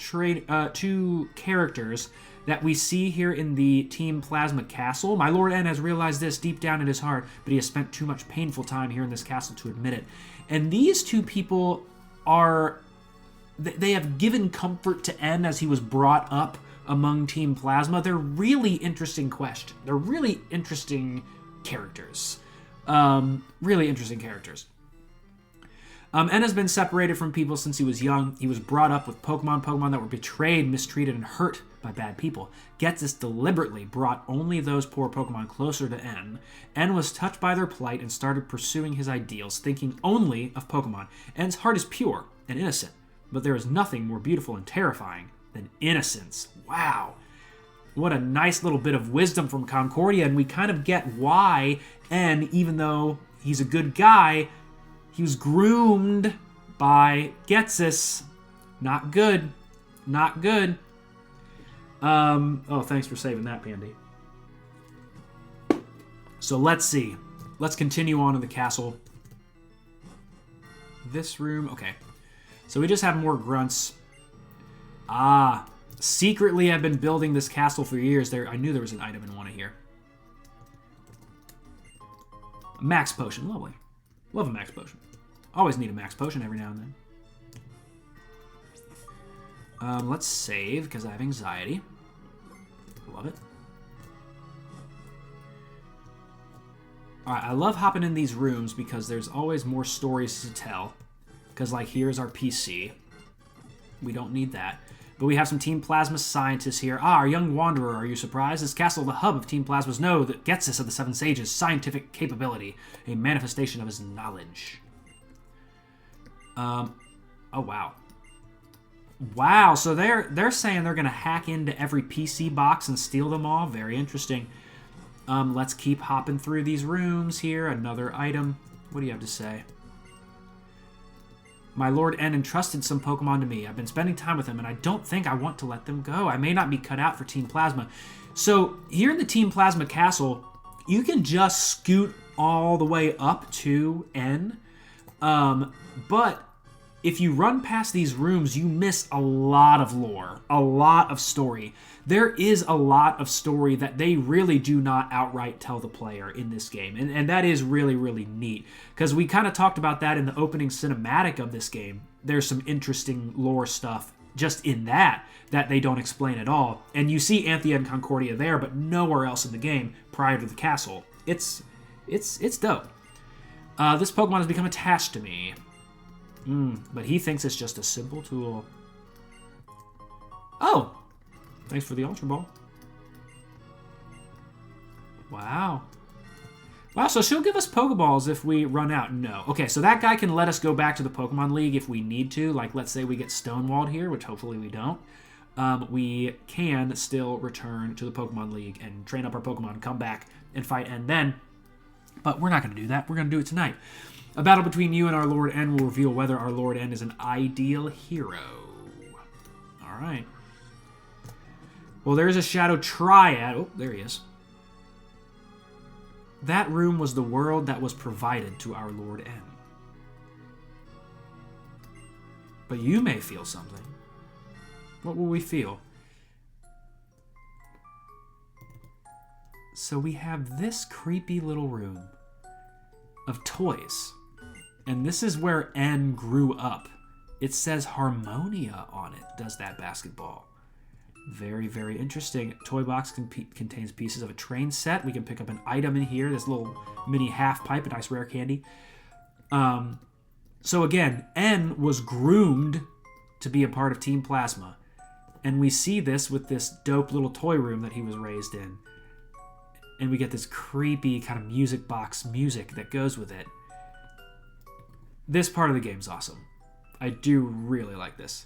characters that we see here in the Team Plasma Castle. My Lord N has realized this deep down in his heart, but he has spent too much painful time here in this castle to admit it. And these two people are... They have given comfort to N as he was brought up among Team Plasma. They're really interesting questions. They're really interesting characters. Really interesting characters. N has been separated from people since he was young. He was brought up with Pokemon that were betrayed, mistreated, and hurt by bad people. Getsus deliberately brought only those poor Pokemon closer to N. N was touched by their plight and started pursuing his ideals, thinking only of Pokemon. N's heart is pure and innocent, but there is nothing more beautiful and terrifying than innocence. Wow. What a nice little bit of wisdom from Concordia, and we kind of get why N, even though he's a good guy, he was groomed by Getsus. Not good. Not good. Oh, thanks for saving that, Pandy. So let's see. Let's continue on in the castle. This room, okay. So we just have more grunts. Ah, secretly I've been building this castle for years. I knew there was an item in one of here. Max potion, lovely. Love a max potion. Always need a max potion every now and then. Let's save, because I have anxiety. Love it. Alright, I love hopping in these rooms because there's always more stories to tell. Because, like, here's our PC. We don't need that. But we have some Team Plasma scientists here. Ah, our young wanderer, are you surprised? This castle, the hub of Team Plasma's know that gets us of the Seven Sages' scientific capability. A manifestation of his knowledge. Oh, wow. Wow, so they're saying they're going to hack into every PC box and steal them all? Very interesting. Let's keep hopping through these rooms here. Another item. What do you have to say? My Lord N entrusted some Pokemon to me. I've been spending time with them, and I don't think I want to let them go. I may not be cut out for Team Plasma. So, here in the Team Plasma Castle, you can just scoot all the way up to N. But if you run past these rooms, you miss a lot of lore, a lot of story. There is a lot of story that they really do not outright tell the player in this game. And that is really, really neat. Because we kind of talked about that in the opening cinematic of this game. There's some interesting lore stuff just in that they don't explain at all. And you see Anthea and Concordia there, but nowhere else in the game prior to the castle. It's dope. This Pokemon has become attached to me. But he thinks it's just a simple tool. Oh! Thanks for the Ultra Ball. Wow. Wow, so she'll give us Pokeballs if we run out. No. Okay, so that guy can let us go back to the Pokemon League if we need to. Like, let's say we get stonewalled here, which hopefully we don't. We can still return to the Pokemon League and train up our Pokemon, come back and fight N then. But we're not going to do that. We're going to do it tonight. A battle between you and our Lord N will reveal whether our Lord N is an ideal hero. All right. Well, there's a Shadow Triad. Oh, there he is. That room was the world that was provided to our Lord N. But you may feel something. What will we feel? So we have this creepy little room of toys. And this is where N grew up. It says Harmonia on it, does that basketball. Very, very interesting. Toy box contains pieces of a train set. We can pick up an item in here. This little mini half pipe, a nice rare candy. So again, N was groomed to be a part of Team Plasma. And we see this with this dope little toy room that he was raised in. And we get this creepy kind of music box music that goes with it. This part of the game's awesome. I do really like this.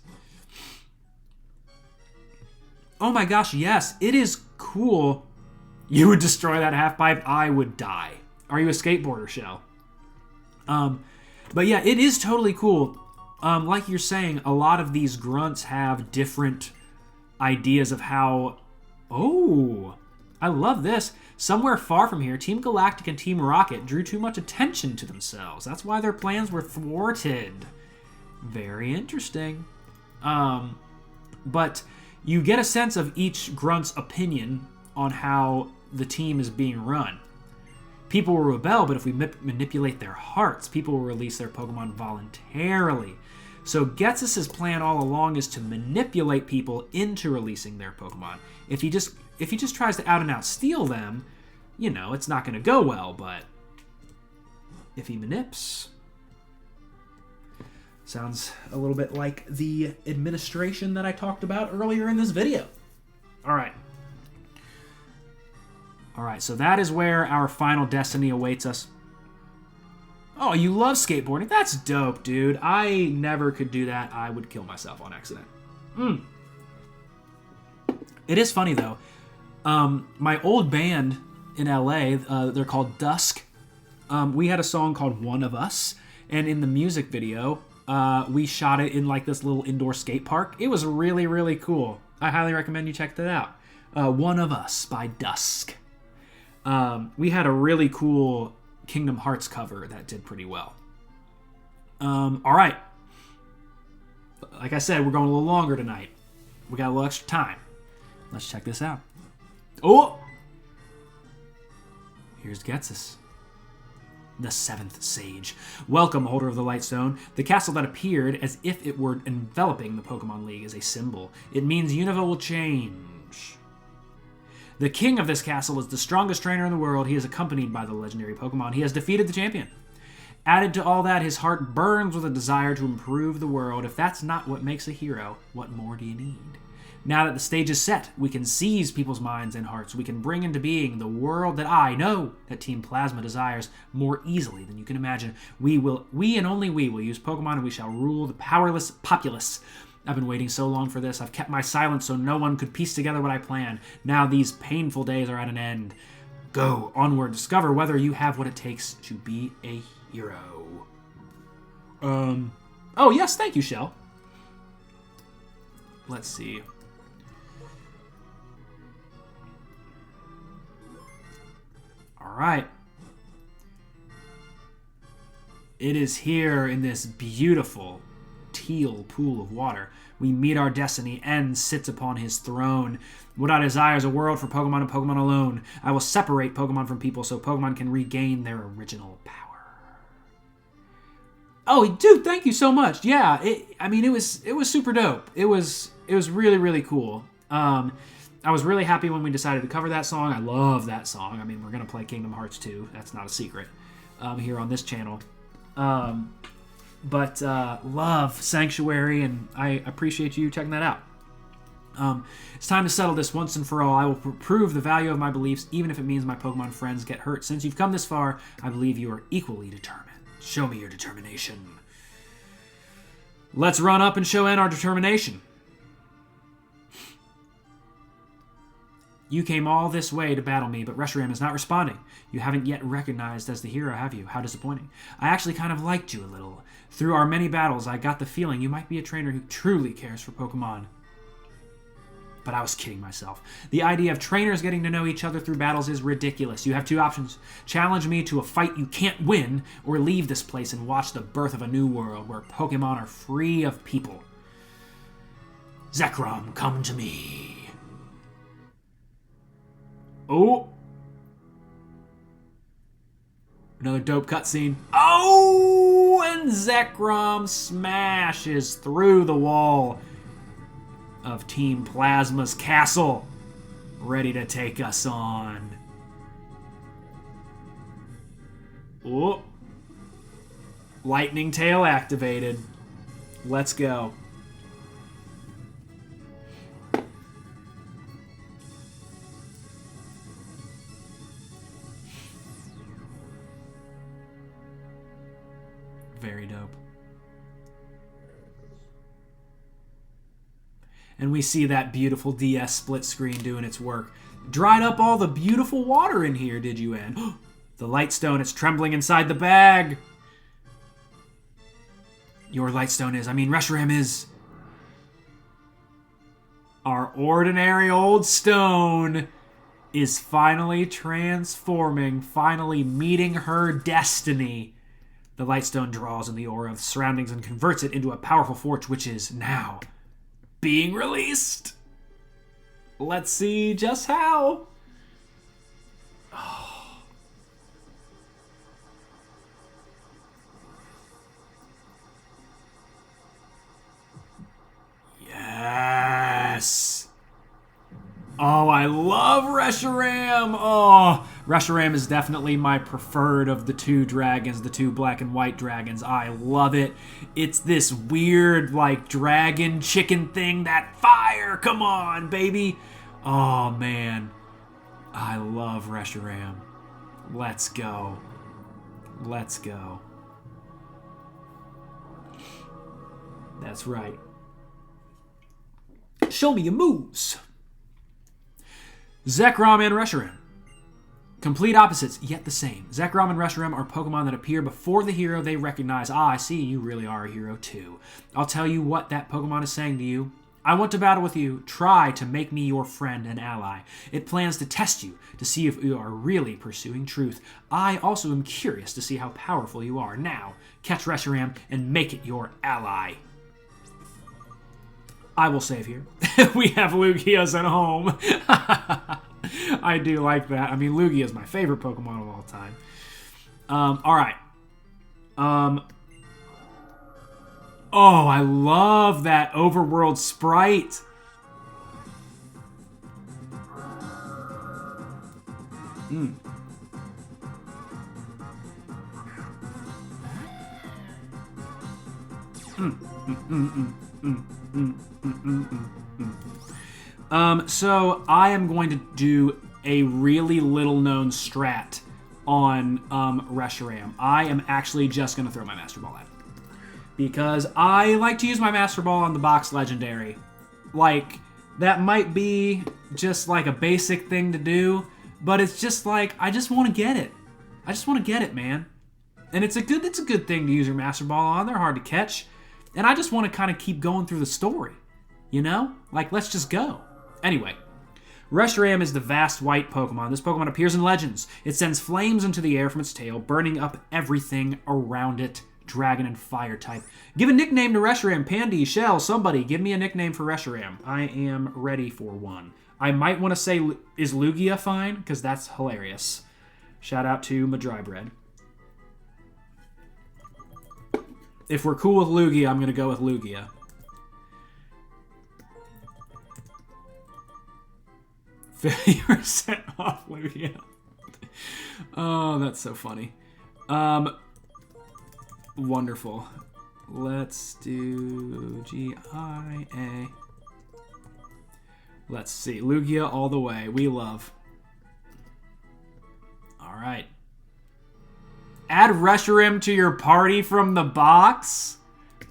Oh my gosh, yes, it is cool. You would destroy that half pipe, I would die. Are you a skateboarder, Shell? But yeah, it is totally cool. Like you're saying, a lot of these grunts have different ideas of how... Oh, I love this. Somewhere far from here, Team Galactic and Team Rocket drew too much attention to themselves. That's why their plans were thwarted. Very interesting. But you get a sense of each grunt's opinion on how the team is being run. People will rebel, but if we manipulate their hearts, people will release their Pokemon voluntarily. So Ghetsis' plan all along is to manipulate people into releasing their Pokemon. If he just tries to out and out steal them, you know, it's not going to go well, but if he manips... Sounds a little bit like the administration that I talked about earlier in this video. Alright. Alright, so that is where our final destiny awaits us. Oh, you love skateboarding? That's dope, dude. I never could do that. I would kill myself on accident. It is funny, though. My old band in LA, they're called Dusk. We had a song called One of Us, and in the music video... we shot it in like this little indoor skate park. It was really, really cool. I highly recommend you check that out. One of Us by Dusk. We had a really cool Kingdom Hearts cover that did pretty well. All right. Like I said, we're going a little longer tonight. We got a little extra time. Let's check this out. Oh! Here's Ghetsis. The seventh sage. Welcome, holder of the Lightstone. The castle that appeared as if it were enveloping the Pokemon League is a symbol. It means Unova will change. The king of this castle is the strongest trainer in the world. He is accompanied by the legendary Pokemon. He has defeated the champion. Added to all that, his heart burns with a desire to improve the world. If that's not what makes a hero, what more do you need? Now that the stage is set, we can seize people's minds and hearts. We can bring into being the world that I know that Team Plasma desires more easily than you can imagine. We and only we will use Pokemon, and we shall rule the powerless populace. I've been waiting so long for this. I've kept my silence so no one could piece together what I planned. Now these painful days are at an end. Go onward, discover whether you have what it takes to be a hero. Oh, yes, thank you, Shell. Let's see. All right. It is here in this beautiful teal pool of water we meet our destiny and sits upon his throne. What I desire is a world for Pokemon and Pokemon alone. I will separate Pokemon from people so Pokemon can regain their original power. Oh, dude, thank you so much. Yeah, it was super dope. It was really, really cool. I was really happy when we decided to cover that song. I love that song. I mean, we're going to play Kingdom Hearts 2. That's not a secret here on this channel. But love Sanctuary, and I appreciate you checking that out. It's time to settle this once and for all. I will prove the value of my beliefs, even if it means my Pokemon friends get hurt. Since you've come this far, I believe you are equally determined. Show me your determination. Let's run up and show N our determination. You came all this way to battle me, but Reshiram is not responding. You haven't yet recognized as the hero, have you? How disappointing. I actually kind of liked you a little. Through our many battles, I got the feeling you might be a trainer who truly cares for Pokemon. But I was kidding myself. The idea of trainers getting to know each other through battles is ridiculous. You have two options. Challenge me to a fight you can't win, or leave this place and watch the birth of a new world where Pokemon are free of people. Zekrom, come to me. Oh! Another dope cutscene. Oh! And Zekrom smashes through the wall of Team Plasma's castle, ready to take us on. Oh! Lightning Tail activated. Let's go. Very dope. And we see that beautiful DS split screen doing its work. Dried up all the beautiful water in here, did you, Ann? The Lightstone is trembling inside the bag. Your Lightstone is, Reshiram is. Our ordinary old stone is finally transforming, finally meeting her destiny. The Lightstone draws in the aura of the surroundings and converts it into a powerful force, which is now being released. Let's see just how. Oh. Yes. Oh, I love Reshiram. Oh, Reshiram is definitely my preferred of the two dragons, the two black and white dragons. I love it. It's this weird, like, dragon chicken thing. That fire. Come on, baby. Oh, man. I love Reshiram. Let's go. Let's go. That's right. Show me your moves. Zekrom and Reshiram. Complete opposites, yet the same. Zekrom and Reshiram are Pokemon that appear before the hero they recognize. Ah, I see, you really are a hero too. I'll tell you what that Pokemon is saying to you. I want to battle with you. Try to make me your friend and ally. It plans to test you, to see if you are really pursuing truth. I also am curious to see how powerful you are. Now, catch Reshiram and make it your ally. I will save here. We have Lugia's at home. I do like that. Lugia is my favorite Pokemon of all time. All right. Oh, I love that overworld sprite. Mm. So I am going to do a really little known strat on Reshiram. I am actually just going to throw my Master Ball at it. Because I like to use my Master Ball on the box legendary. Like, that might be just like a basic thing to do, but it's just like, I just want to get it. I just want to get it, man. And it's a good thing to use your Master Ball on. They're hard to catch. And I just want to kind of keep going through the story. You know? Like, let's just go. Anyway, Reshiram is the vast white Pokemon. This Pokemon appears in Legends. It sends flames into the air from its tail, burning up everything around it. Dragon and fire type. Give a nickname to Reshiram. Pandy, Shell, somebody. Give me a nickname for Reshiram. I am ready for one. I might want to say, is Lugia fine? Because that's hilarious. Shout out to Madrybread. If we're cool with Lugia, I'm going to go with Lugia. 50% off Lugia. Oh, that's so funny. Wonderful. Let's do GIA. Let's see. Lugia all the way. We love. All right. Add Reshiram to your party from the box?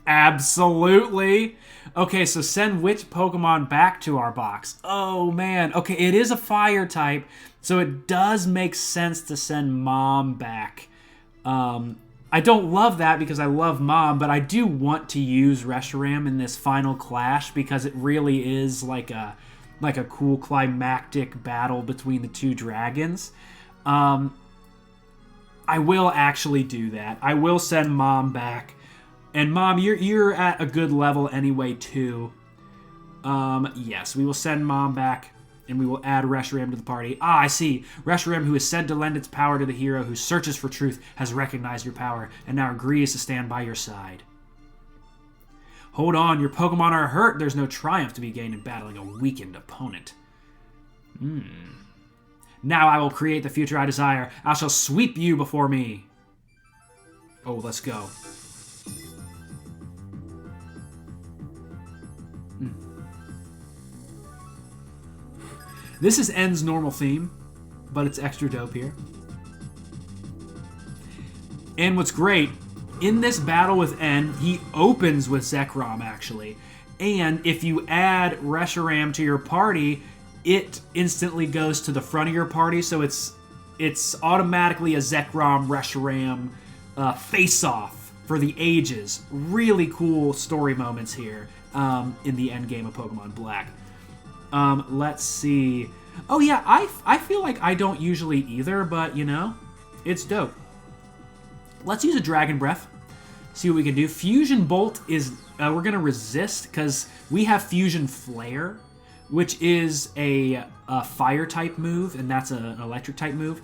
Absolutely. Okay, so send which Pokemon back to our box? Oh, man. Okay, it is a fire type, so it does make sense to send Mom back. I don't love that because I love Mom, but I do want to use Reshiram in this final clash because it really is like a cool climactic battle between the two dragons. I will actually do that. I will send Mom back. And Mom, you're at a good level anyway, too. Yes, we will send Mom back, and we will add Reshiram to the party. Ah, I see. Reshiram, who is said to lend its power to the hero who searches for truth, has recognized your power, and now agrees to stand by your side. Hold on, your Pokemon are hurt. There's no triumph to be gained in battling a weakened opponent. Now I will create the future I desire. I shall sweep you before me. Oh, let's go. This is N's normal theme, but it's extra dope here. And what's great, in this battle with N, he opens with Zekrom, actually. And if you add Reshiram to your party, it instantly goes to the front of your party, so it's automatically a Zekrom Reshiram face-off for the ages. Really cool story moments here in the end game of Pokemon Black. Let's see. Oh yeah, I feel like I don't usually either, but you know, it's dope. Let's use a Dragon Breath. See what we can do. Fusion Bolt is we're gonna resist because we have Fusion Flare, which is a fire type move, and that's an electric type move.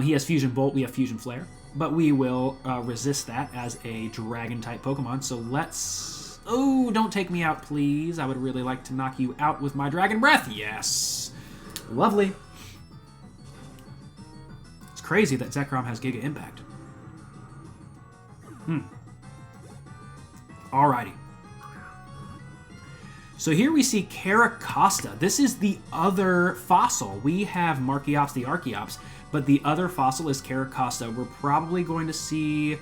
He has Fusion Bolt, we have Fusion Flare, but we will resist that as a Dragon type Pokemon. So let's. Oh, don't take me out, please. I would really like to knock you out with my Dragon Breath. Yes. Lovely. It's crazy that Zekrom has Giga Impact. Alrighty. So here we see Caracosta. This is the other fossil. We have Markiops the Archeops, but the other fossil is Caracosta. We're probably going to see...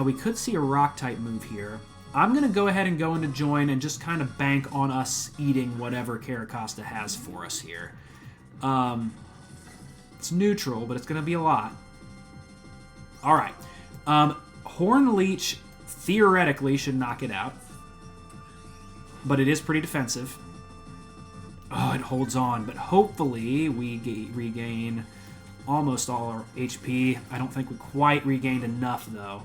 we could see a Rock-type move here. I'm going to go ahead and go into Join and just kind of bank on us eating whatever Caracosta has for us here. It's neutral, but it's going to be a lot. Alright. Horn Leech theoretically should knock it out. But it is pretty defensive. Oh, it holds on. But hopefully we regain almost all our HP. I don't think we quite regained enough, though.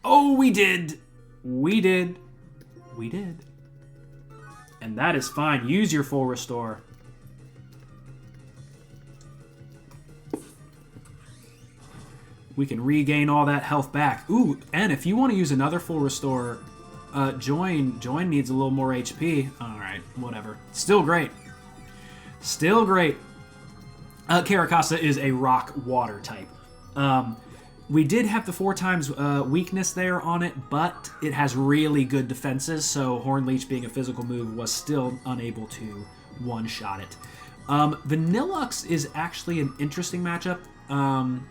Oh, we did! We did. We did. And that is fine. Use your full restore. We can regain all that health back. Ooh, and if you want to use another full restore, Join needs a little more HP. Alright, whatever. Still great. Still great. Caracasa is a rock water type. We did have the 4 times weakness there on it, but it has really good defenses, so Horn Leech being a physical move was still unable to one-shot it. Vanillux is actually an interesting matchup. I'll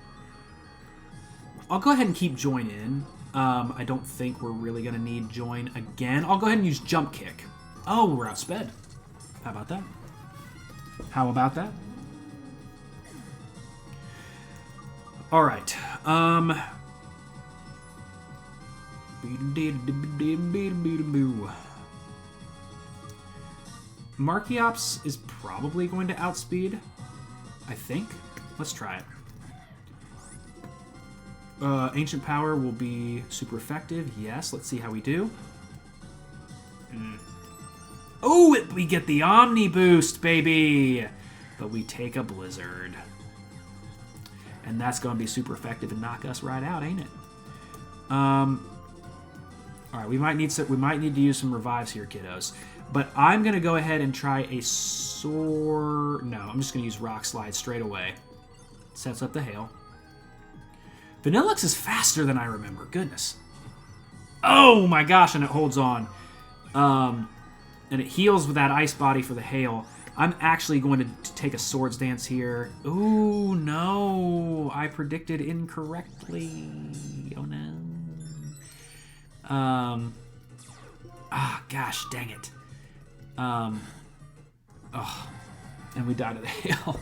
go ahead and keep Join in. I don't think we're really going to need Join again. I'll go ahead and use Jump Kick. Oh, we're outsped. How about that? How about that? All right. Markiops is probably going to outspeed, I think. Let's try it. Ancient Power will be super effective. Yes, let's see how we do. Oh, we get the Omni Boost, baby! But we take a Blizzard. And that's going to be super effective and knock us right out, ain't it? All right, we might need to use some revives here, kiddos. But I'm going to go ahead and try a Soar... No, I'm just going to use Rock Slide straight away. Sets up the Hail. Vanillux is faster than I remember. Goodness. Oh my gosh, and it holds on. And it heals with that Ice Body for the Hail. I'm actually going to take a Swords Dance here. Ooh, no. I predicted incorrectly. Oh, no. Gosh, dang it. And we died of the Hail.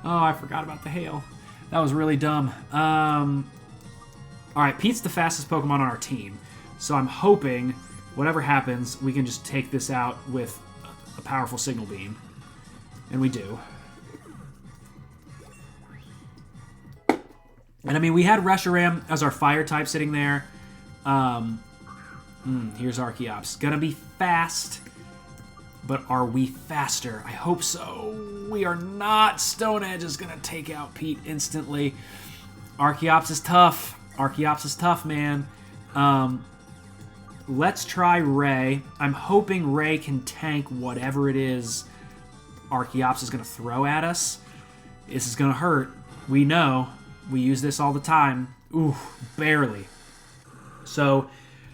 Oh, I forgot about the Hail. That was really dumb. Alright, Pete's the fastest Pokemon on our team. So I'm hoping, whatever happens, we can just take this out with a powerful Signal Beam. And we do. And I mean, we had Reshiram as our fire type sitting there. Here's Archeops. Gonna be fast. But are we faster? I hope so. We are not. Stone Edge is gonna take out Pete instantly. Archeops is tough. Archeops is tough, man. Let's try Ray. I'm hoping Ray can tank whatever it is Archeops is going to throw at us. This is going to hurt. We know. We use this all the time. Ooh, barely. So,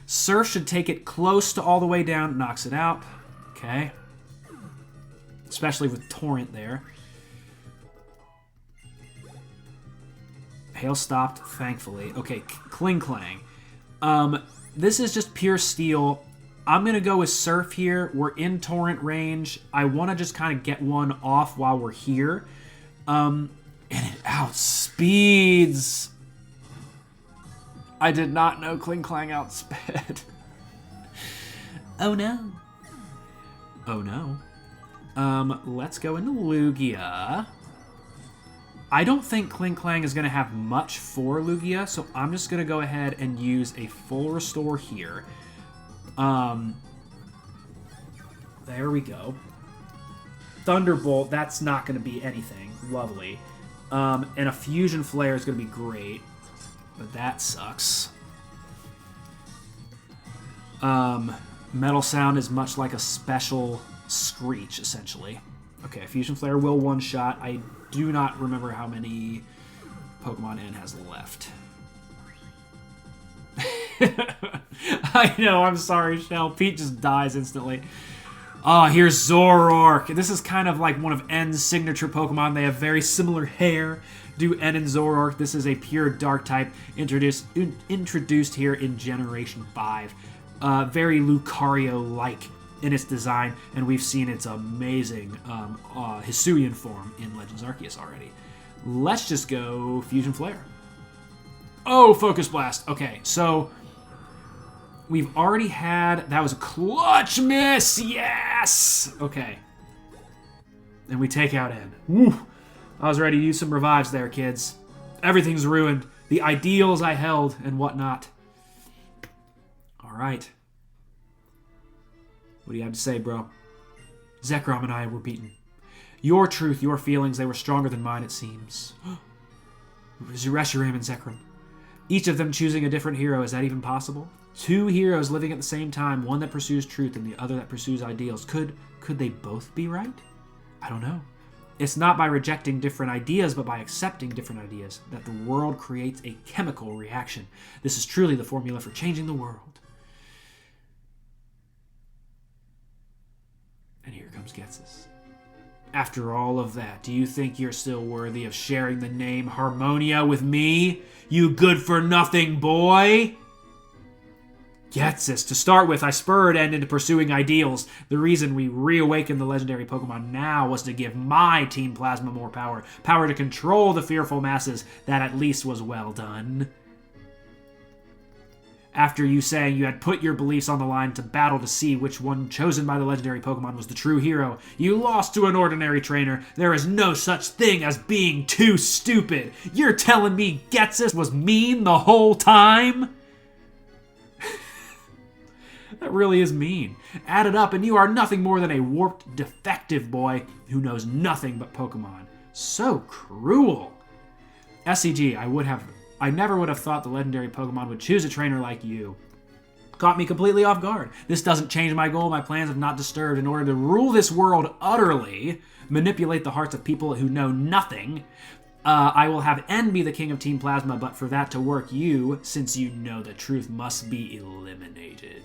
Surf should take it close to all the way down. Knocks it out. Okay. Especially with Torrent there. Hail stopped, thankfully. Okay, Kling Klang. This is just pure steel. I'm going to go with Surf here. We're in Torrent range. I want to just kind of get one off while we're here. And it outspeeds. I did not know Kling Klang outsped. Oh no. Oh no. Let's go into Lugia. I don't think Kling Klang is going to have much for Lugia, so I'm just going to go ahead and use a full restore here. There we go. Thunderbolt, that's not going to be anything. Lovely. And a Fusion Flare is going to be great, but that sucks. Metal Sound is much like a special Screech, essentially. Okay, Fusion Flare will one-shot. I do not remember how many Pokemon N has left. I know, I'm sorry, Shell. Pete just dies instantly. Ah, here's Zoroark. This is kind of like one of N's signature Pokemon. They have very similar hair. Do N and Zoroark. This is a pure Dark type introduced here in Generation 5. Very Lucario-like in its design, and we've seen its amazing Hisuian form in Legends Arceus already. Let's just go Fusion Flare. Oh, Focus Blast. Okay, so we've already had... That was a clutch miss! Yes! Okay. And we take out N. Woo! I was ready to use some revives there, kids. Everything's ruined. The ideals I held and whatnot. All right. What do you have to say, bro? Zekrom and I were beaten. Your truth, your feelings, they were stronger than mine, it seems. Reshiram and Zekrom. Each of them choosing a different hero. Is that even possible? Two heroes living at the same time, one that pursues truth and the other that pursues ideals. Could they both be right? I don't know. It's not by rejecting different ideas, but by accepting different ideas, that the world creates a chemical reaction. This is truly the formula for changing the world. And here comes Getsus. After all of that, do you think you're still worthy of sharing the name Harmonia with me? You good-for-nothing boy? Getsus. To start with, I spurred End into pursuing ideals. The reason we reawakened the legendary Pokemon now was to give my Team Plasma more power. Power to control the fearful masses. That at least was well done. After you saying you had put your beliefs on the line to battle to see which one chosen by the legendary Pokemon was the true hero, you lost to an ordinary trainer. There is no such thing as being too stupid. You're telling me Getsus was mean the whole time? That really is mean. Add it up and you are nothing more than a warped, defective boy who knows nothing but Pokemon. So cruel. SCG, I never would have thought the legendary Pokemon would choose a trainer like you. Caught me completely off guard. This doesn't change my goal. My plans have not disturbed. In order to rule this world utterly, manipulate the hearts of people who know nothing, I will have N be the king of Team Plasma, but for that to work, you, since you know the truth, must be eliminated.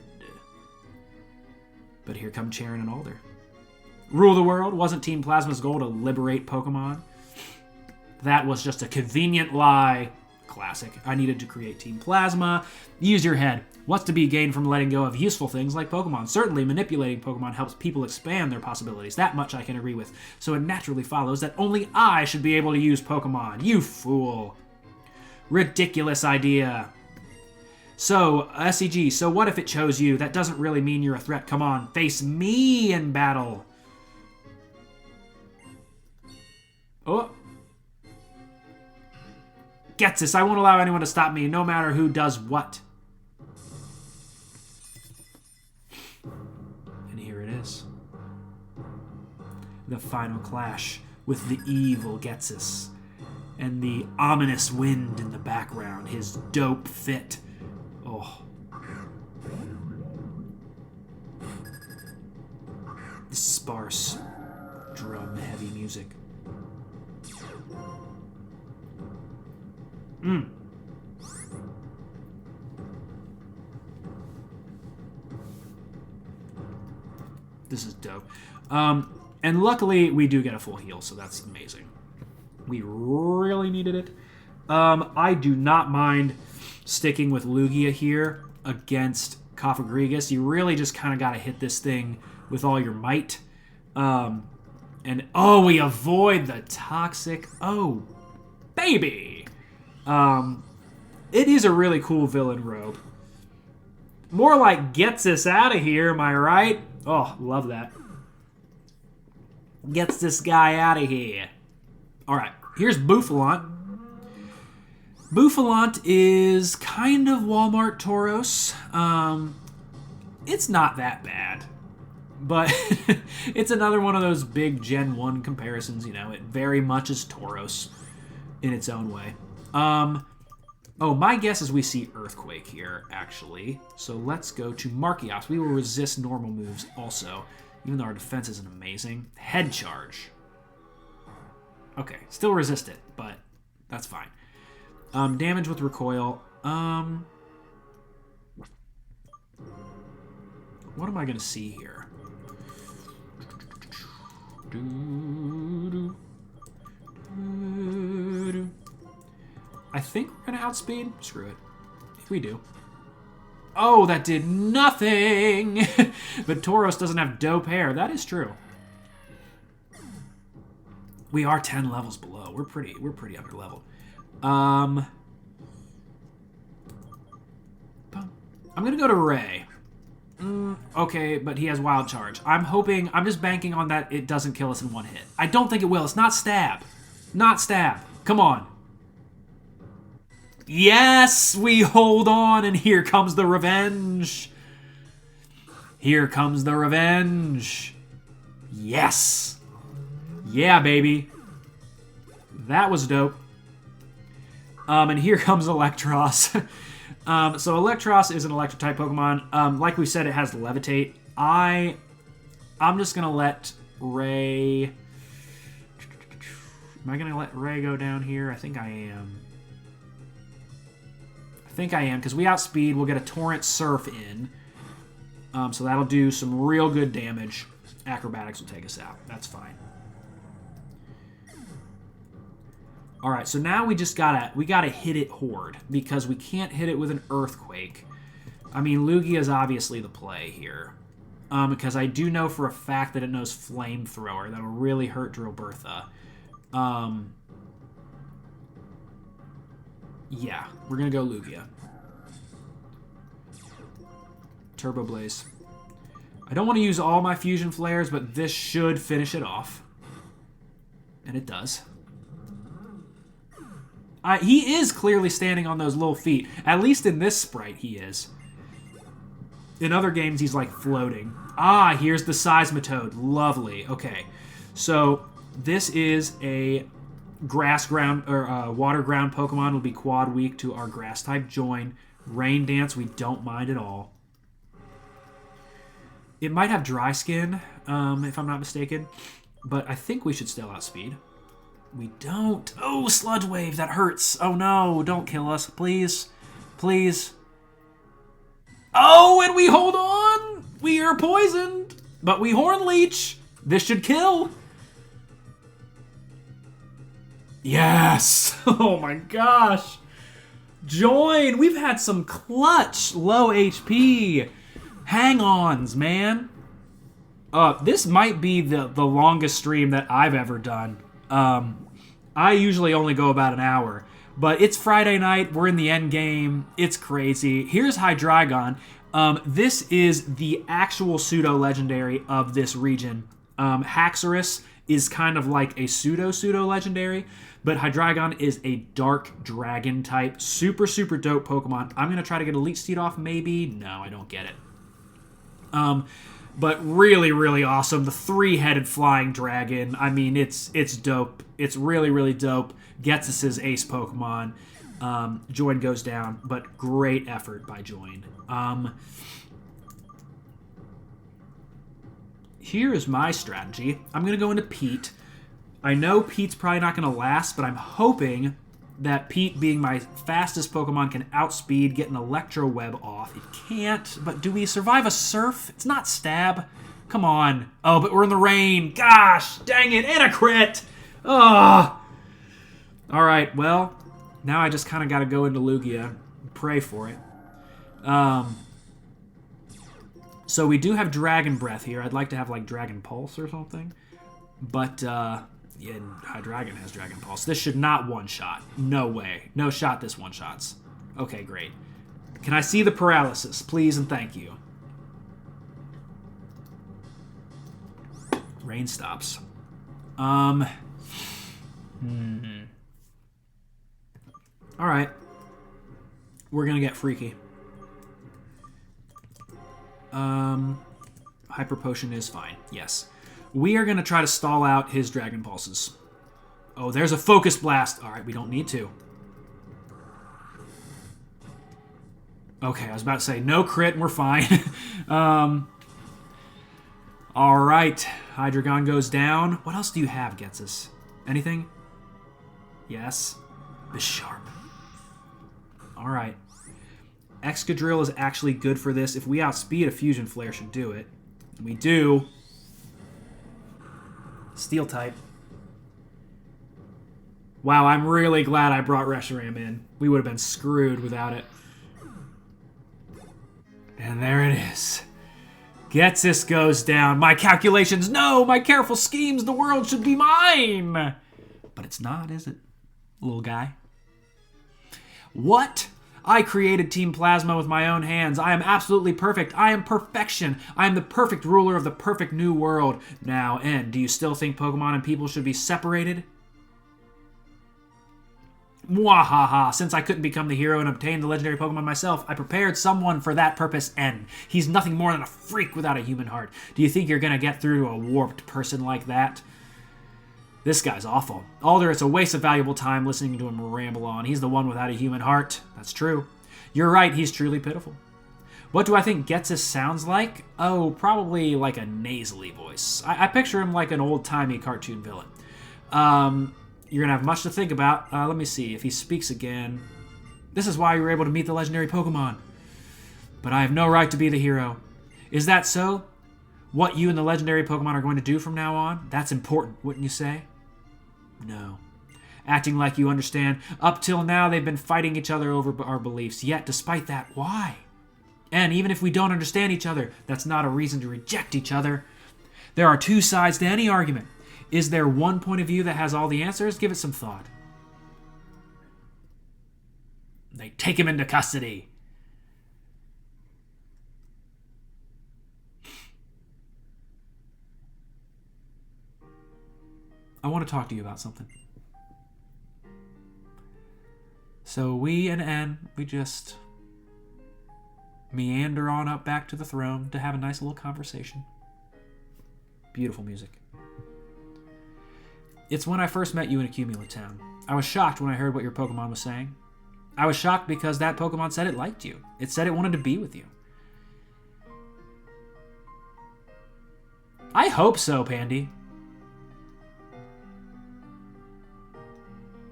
But here come Cheren and Alder. Rule the world? Wasn't Team Plasma's goal to liberate Pokemon? That was just a convenient lie. Classic. I needed to create Team Plasma. Use your head. What's to be gained from letting go of useful things like Pokemon? Certainly, manipulating Pokemon helps people expand their possibilities. That much I can agree with. So it naturally follows that only I should be able to use Pokemon. You fool. Ridiculous idea. So, SCG, so what if it chose you? That doesn't really mean you're a threat. Come on, face me in battle. Oh. Getsus, I won't allow anyone to stop me, no matter who does what. And here it is. The final clash with the evil Getsus. And the ominous wind in the background, his dope fit. Oh. The sparse, drum-heavy music. This is dope. And luckily, we do get a full heal, so that's amazing. We really needed it. I do not mind sticking with Lugia here against Cofagrigus. You really just kind of got to hit this thing with all your might. And, oh, we avoid the toxic. Oh, baby. It is a really cool villain robe. More like gets us out of here, am I right? Oh, love that. Gets this guy out of here. All right, here's Bouffalant. Bouffalant is kind of Walmart Tauros. It's not that bad. But it's another one of those big Gen 1 comparisons, you know. It very much is Tauros in its own way. Oh, my guess is we see Earthquake here, actually. So let's go to Markiops. We will resist normal moves also, even though our defense isn't amazing. Head Charge. Okay, still resist it, but that's fine. Damage with Recoil. What am I going to see here? I think we're going to outspeed. Screw it. If we do. Oh, that did nothing! But Tauros doesn't have dope hair. That is true. We are 10 levels below. We're pretty underleveled. I'm going to go to Ray. Okay, but he has Wild Charge. I'm just banking on that it doesn't kill us in one hit. I don't think it will. It's not Stab. Not Stab. Come on. Yes, we hold on, and here comes the revenge. Here comes the revenge. Yes. Yeah, baby. That was dope. And here comes Electros. So Electros is an Electric-type Pokemon. Like we said, it has Levitate. I'm just going to let Ray... Am I going to let Ray go down here? I think I am. I think I am, because we outspeed. We'll get a Torrent Surf in. So that'll do some real good damage. Acrobatics will take us out. That's fine. Alright, so now we just gotta hit it Horde, because we can't hit it with an Earthquake. I mean, Lugia is obviously the play here. Because I do know for a fact that it knows Flamethrower. That'll really hurt Drillbertha. Yeah, we're gonna go Lugia. Turbo Blaze. I don't want to use all my Fusion Flares, but this should finish it off. And it does. He is clearly standing on those little feet. At least in this sprite, he is. In other games, he's like floating. Ah, here's the Seismitoad. Lovely. Okay. So, this is a grass ground, or water ground Pokemon. Will be quad weak to our grass type join. Rain Dance, we don't mind at all. It might have Dry Skin, if I'm not mistaken. But I think we should still outspeed. We don't. Oh, Sludge Wave, that hurts. Oh no, don't kill us, please. Please. Oh, and we hold on. We are poisoned, but we Horn Leech. This should kill. Yes. Oh my gosh. Join. We've had some clutch low HP hang-ons, man. This might be the longest stream that I've ever done. I usually only go about an hour, but it's Friday night. We're in the end game. It's crazy. Here's Hydreigon. This is the actual pseudo-legendary of this region. Haxorus is kind of like a pseudo-legendary, but Hydreigon is a dark dragon type. Super, super dope Pokemon. I'm going to try to get a Leech Seed off, maybe. No, I don't get it. But really, really awesome. The three-headed flying dragon. I mean, it's dope. It's really, really dope. Gets us his ace Pokemon. Join goes down, but great effort by Join. Here is my strategy. I'm going to go into Pete. I know Pete's probably not going to last, but I'm hoping that Pete, being my fastest Pokemon, can outspeed, get an Electro Web off. It can't, but do we survive a Surf? It's not Stab. Come on. Oh, but we're in the rain. Gosh, dang it, and a crit. Oh. All right, well, now I just kind of got to go into Lugia and pray for it. So we do have Dragon Breath here. I'd like to have, like, Dragon Pulse or something. But, yeah, Hydreigon has Dragon Pulse. This should not one-shot. No way. No shot this one-shots. Okay, great. Can I see the paralysis, please and thank you? Rain stops. Alright. We're gonna get freaky. Hyper Potion is fine. Yes. We are going to try to stall out his Dragon Pulses. Oh, there's a Focus Blast. All right, we don't need to. Okay, I was about to say no crit and we're fine. All right, Hydreigon goes down. What else do you have, Getsus? Anything? Yes. Bisharp. All right. Excadrill is actually good for this. If we outspeed, a Fusion Flare should do it. And we do. Steel type. Wow, I'm really glad I brought Reshiram in. We would have been screwed without it. And there it is. Getsus goes down. My calculations, no! My careful schemes, the world should be mine! But it's not, is it, little guy? What? I created Team Plasma with my own hands. I am absolutely perfect. I am perfection. I am the perfect ruler of the perfect new world. Now, N, do you still think Pokemon and people should be separated? Mwahaha. Since I couldn't become the hero and obtain the legendary Pokemon myself, I prepared someone for that purpose, N. He's nothing more than a freak without a human heart. Do you think you're going to get through to a warped person like that? This guy's awful. Alder, it's a waste of valuable time listening to him ramble on. He's the one without a human heart. That's true. You're right, he's truly pitiful. What do I think Getsus sounds like? Oh, probably like a nasally voice. I picture him like an old-timey cartoon villain. You're going to have much to think about. Let me see. If he speaks again... This is why you were able to meet the legendary Pokemon. But I have no right to be the hero. Is that so? What you and the legendary Pokemon are going to do from now on? That's important, wouldn't you say? No. Acting like you understand. Up till now, they've been fighting each other over our beliefs. Yet, despite that, why? And even if we don't understand each other, that's not a reason to reject each other. There are two sides to any argument. Is there one point of view that has all the answers? Give it some thought. They take him into custody. I want to talk to you about something. So we and N, we just meander on up back to the throne to have a nice little conversation. Beautiful music. It's when I first met you in Accumula Town. I was shocked when I heard what your Pokemon was saying. I was shocked because that Pokemon said it liked you. It said it wanted to be with you. I hope so, Pandy.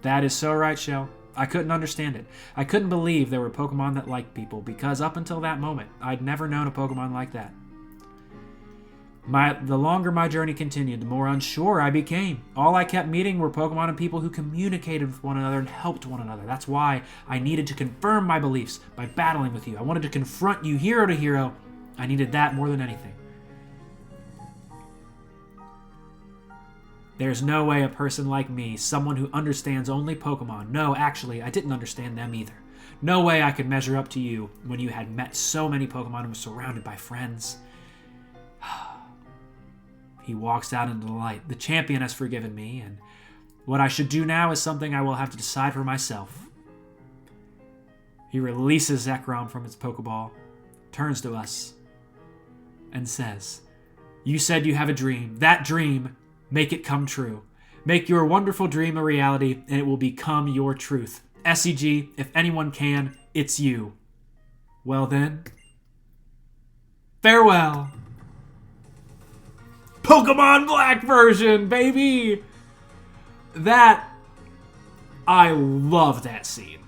That is so right, Shell. I couldn't understand it. I couldn't believe there were Pokemon that liked people, because up until that moment, I'd never known a Pokemon like that. The longer my journey continued, the more unsure I became. All I kept meeting were Pokemon and people who communicated with one another and helped one another. That's why I needed to confirm my beliefs by battling with you. I wanted to confront you hero to hero. I needed that more than anything. There's no way a person like me, someone who understands only Pokemon, no, actually, I didn't understand them either. No way I could measure up to you when you had met so many Pokemon and were surrounded by friends. He walks out into the light. The champion has forgiven me, and what I should do now is something I will have to decide for myself. He releases Zekrom from its Pokeball, turns to us, and says, "You said you have a dream. That dream, make it come true. Make your wonderful dream a reality, and it will become your truth. SEG, if anyone can, it's you. Well then, farewell." Pokemon Black version, baby! I love that scene.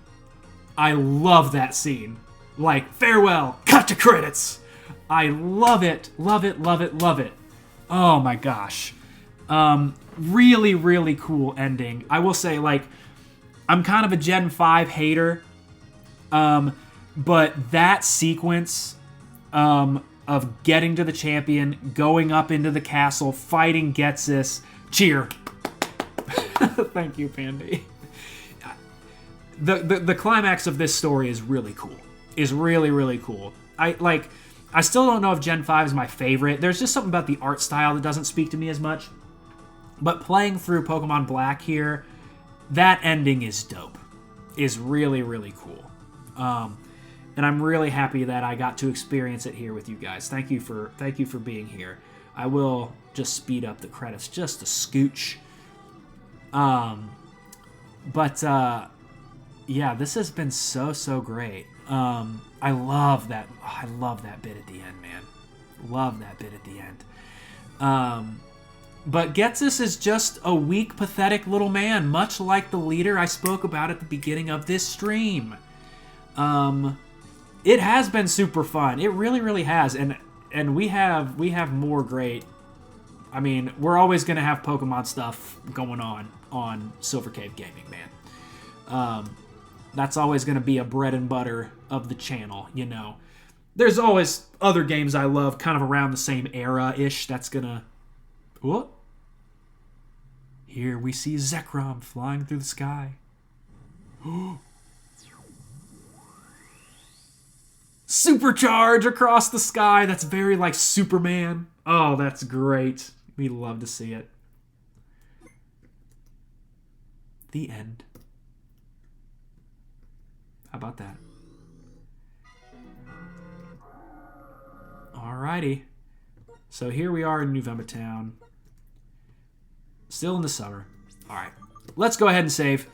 I love that scene. Like, farewell, cut to credits. I love it, love it, love it, love it. Oh my gosh. Really, really cool ending. I will say, like, I'm kind of a Gen 5 hater, but that sequence of getting to the champion, going up into the castle, fighting Getsis, cheer. Thank you, Pandy. The climax of this story is really cool. Is really, really cool. I still don't know if Gen 5 is my favorite. There's just something about the art style that doesn't speak to me as much. But playing through Pokemon Black here, that ending is dope. Is really, really cool. And I'm really happy that I got to experience it here with you guys. Thank you for being here. I will just speed up the credits just a scooch. Yeah, this has been so great. I love that bit at the end, man. Love that bit at the end. But Getsis is just a weak, pathetic little man, much like the leader I spoke about at the beginning of this stream. It has been super fun. It really, really has. And we have more great... I mean, we're always going to have Pokemon stuff going on Silver Cave Gaming, man. That's always going to be a bread and butter of the channel, you know. There's always other games I love kind of around the same era-ish that's going to... Whoop. Here we see Zekrom flying through the sky. Supercharge across the sky. That's very like Superman. Oh, that's great. We love to see it. The end. How about that? Alrighty. So here we are in November Town. Still in the summer. Alright. Let's go ahead and save.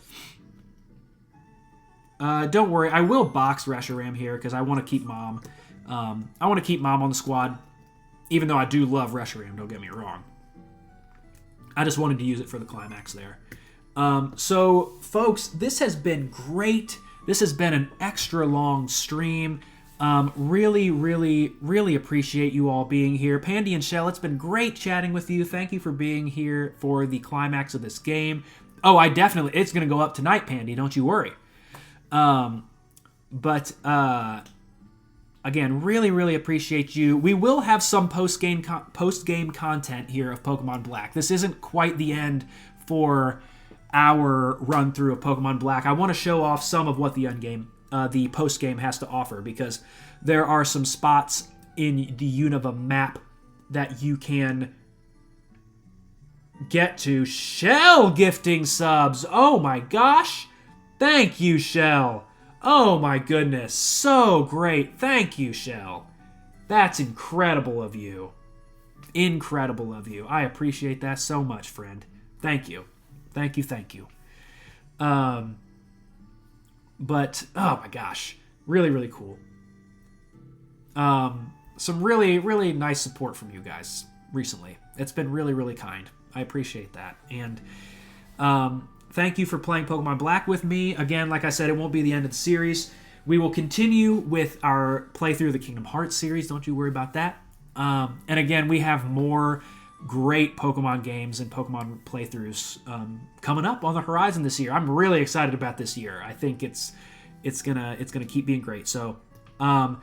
Don't worry, I will box Reshiram here because I want to keep Mom. I want to keep Mom on the squad, even though I do love Reshiram, don't get me wrong. I just wanted to use it for the climax there. So, folks, this has been great. This has been an extra long stream. Really, really, really appreciate you all being here. Pandy and Shell, it's been great chatting with you. Thank you for being here for the climax of this game. Oh, it's going to go up tonight, Pandy. Don't you worry. Again, really, really appreciate you. We will have some post-game content here of Pokemon Black. This isn't quite the end for our run-through of Pokemon Black. I want to show off some of what the post-game has to offer, because there are some spots in the Unova map that you can get to. Shell gifting subs! Oh my gosh! Thank you, Shell! Oh my goodness, so great. Thank you, Shell. That's incredible of you. Incredible of you. I appreciate that so much, friend. Thank you. Thank you, thank you. But, oh my gosh. Really, really cool. Some really, really nice support from you guys recently. It's been really, really kind. I appreciate that. And, thank you for playing Pokemon Black with me. Again, like I said, it won't be the end of the series. We will continue with our playthrough of the Kingdom Hearts series. Don't you worry about that. And again, we have more great Pokemon games and Pokemon playthroughs coming up on the horizon this year. I'm really excited about this year. I think it's gonna keep being great. So I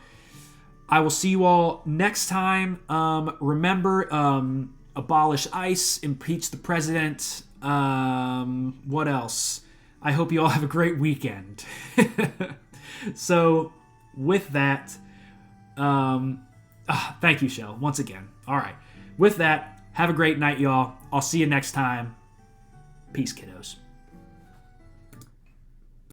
will see you all next time. Remember, abolish ICE, impeach the president. What else? I hope you all have a great weekend. So, with that, thank you, Shell, once again. All right. With that, have a great night, y'all. I'll see you next time. Peace, kiddos.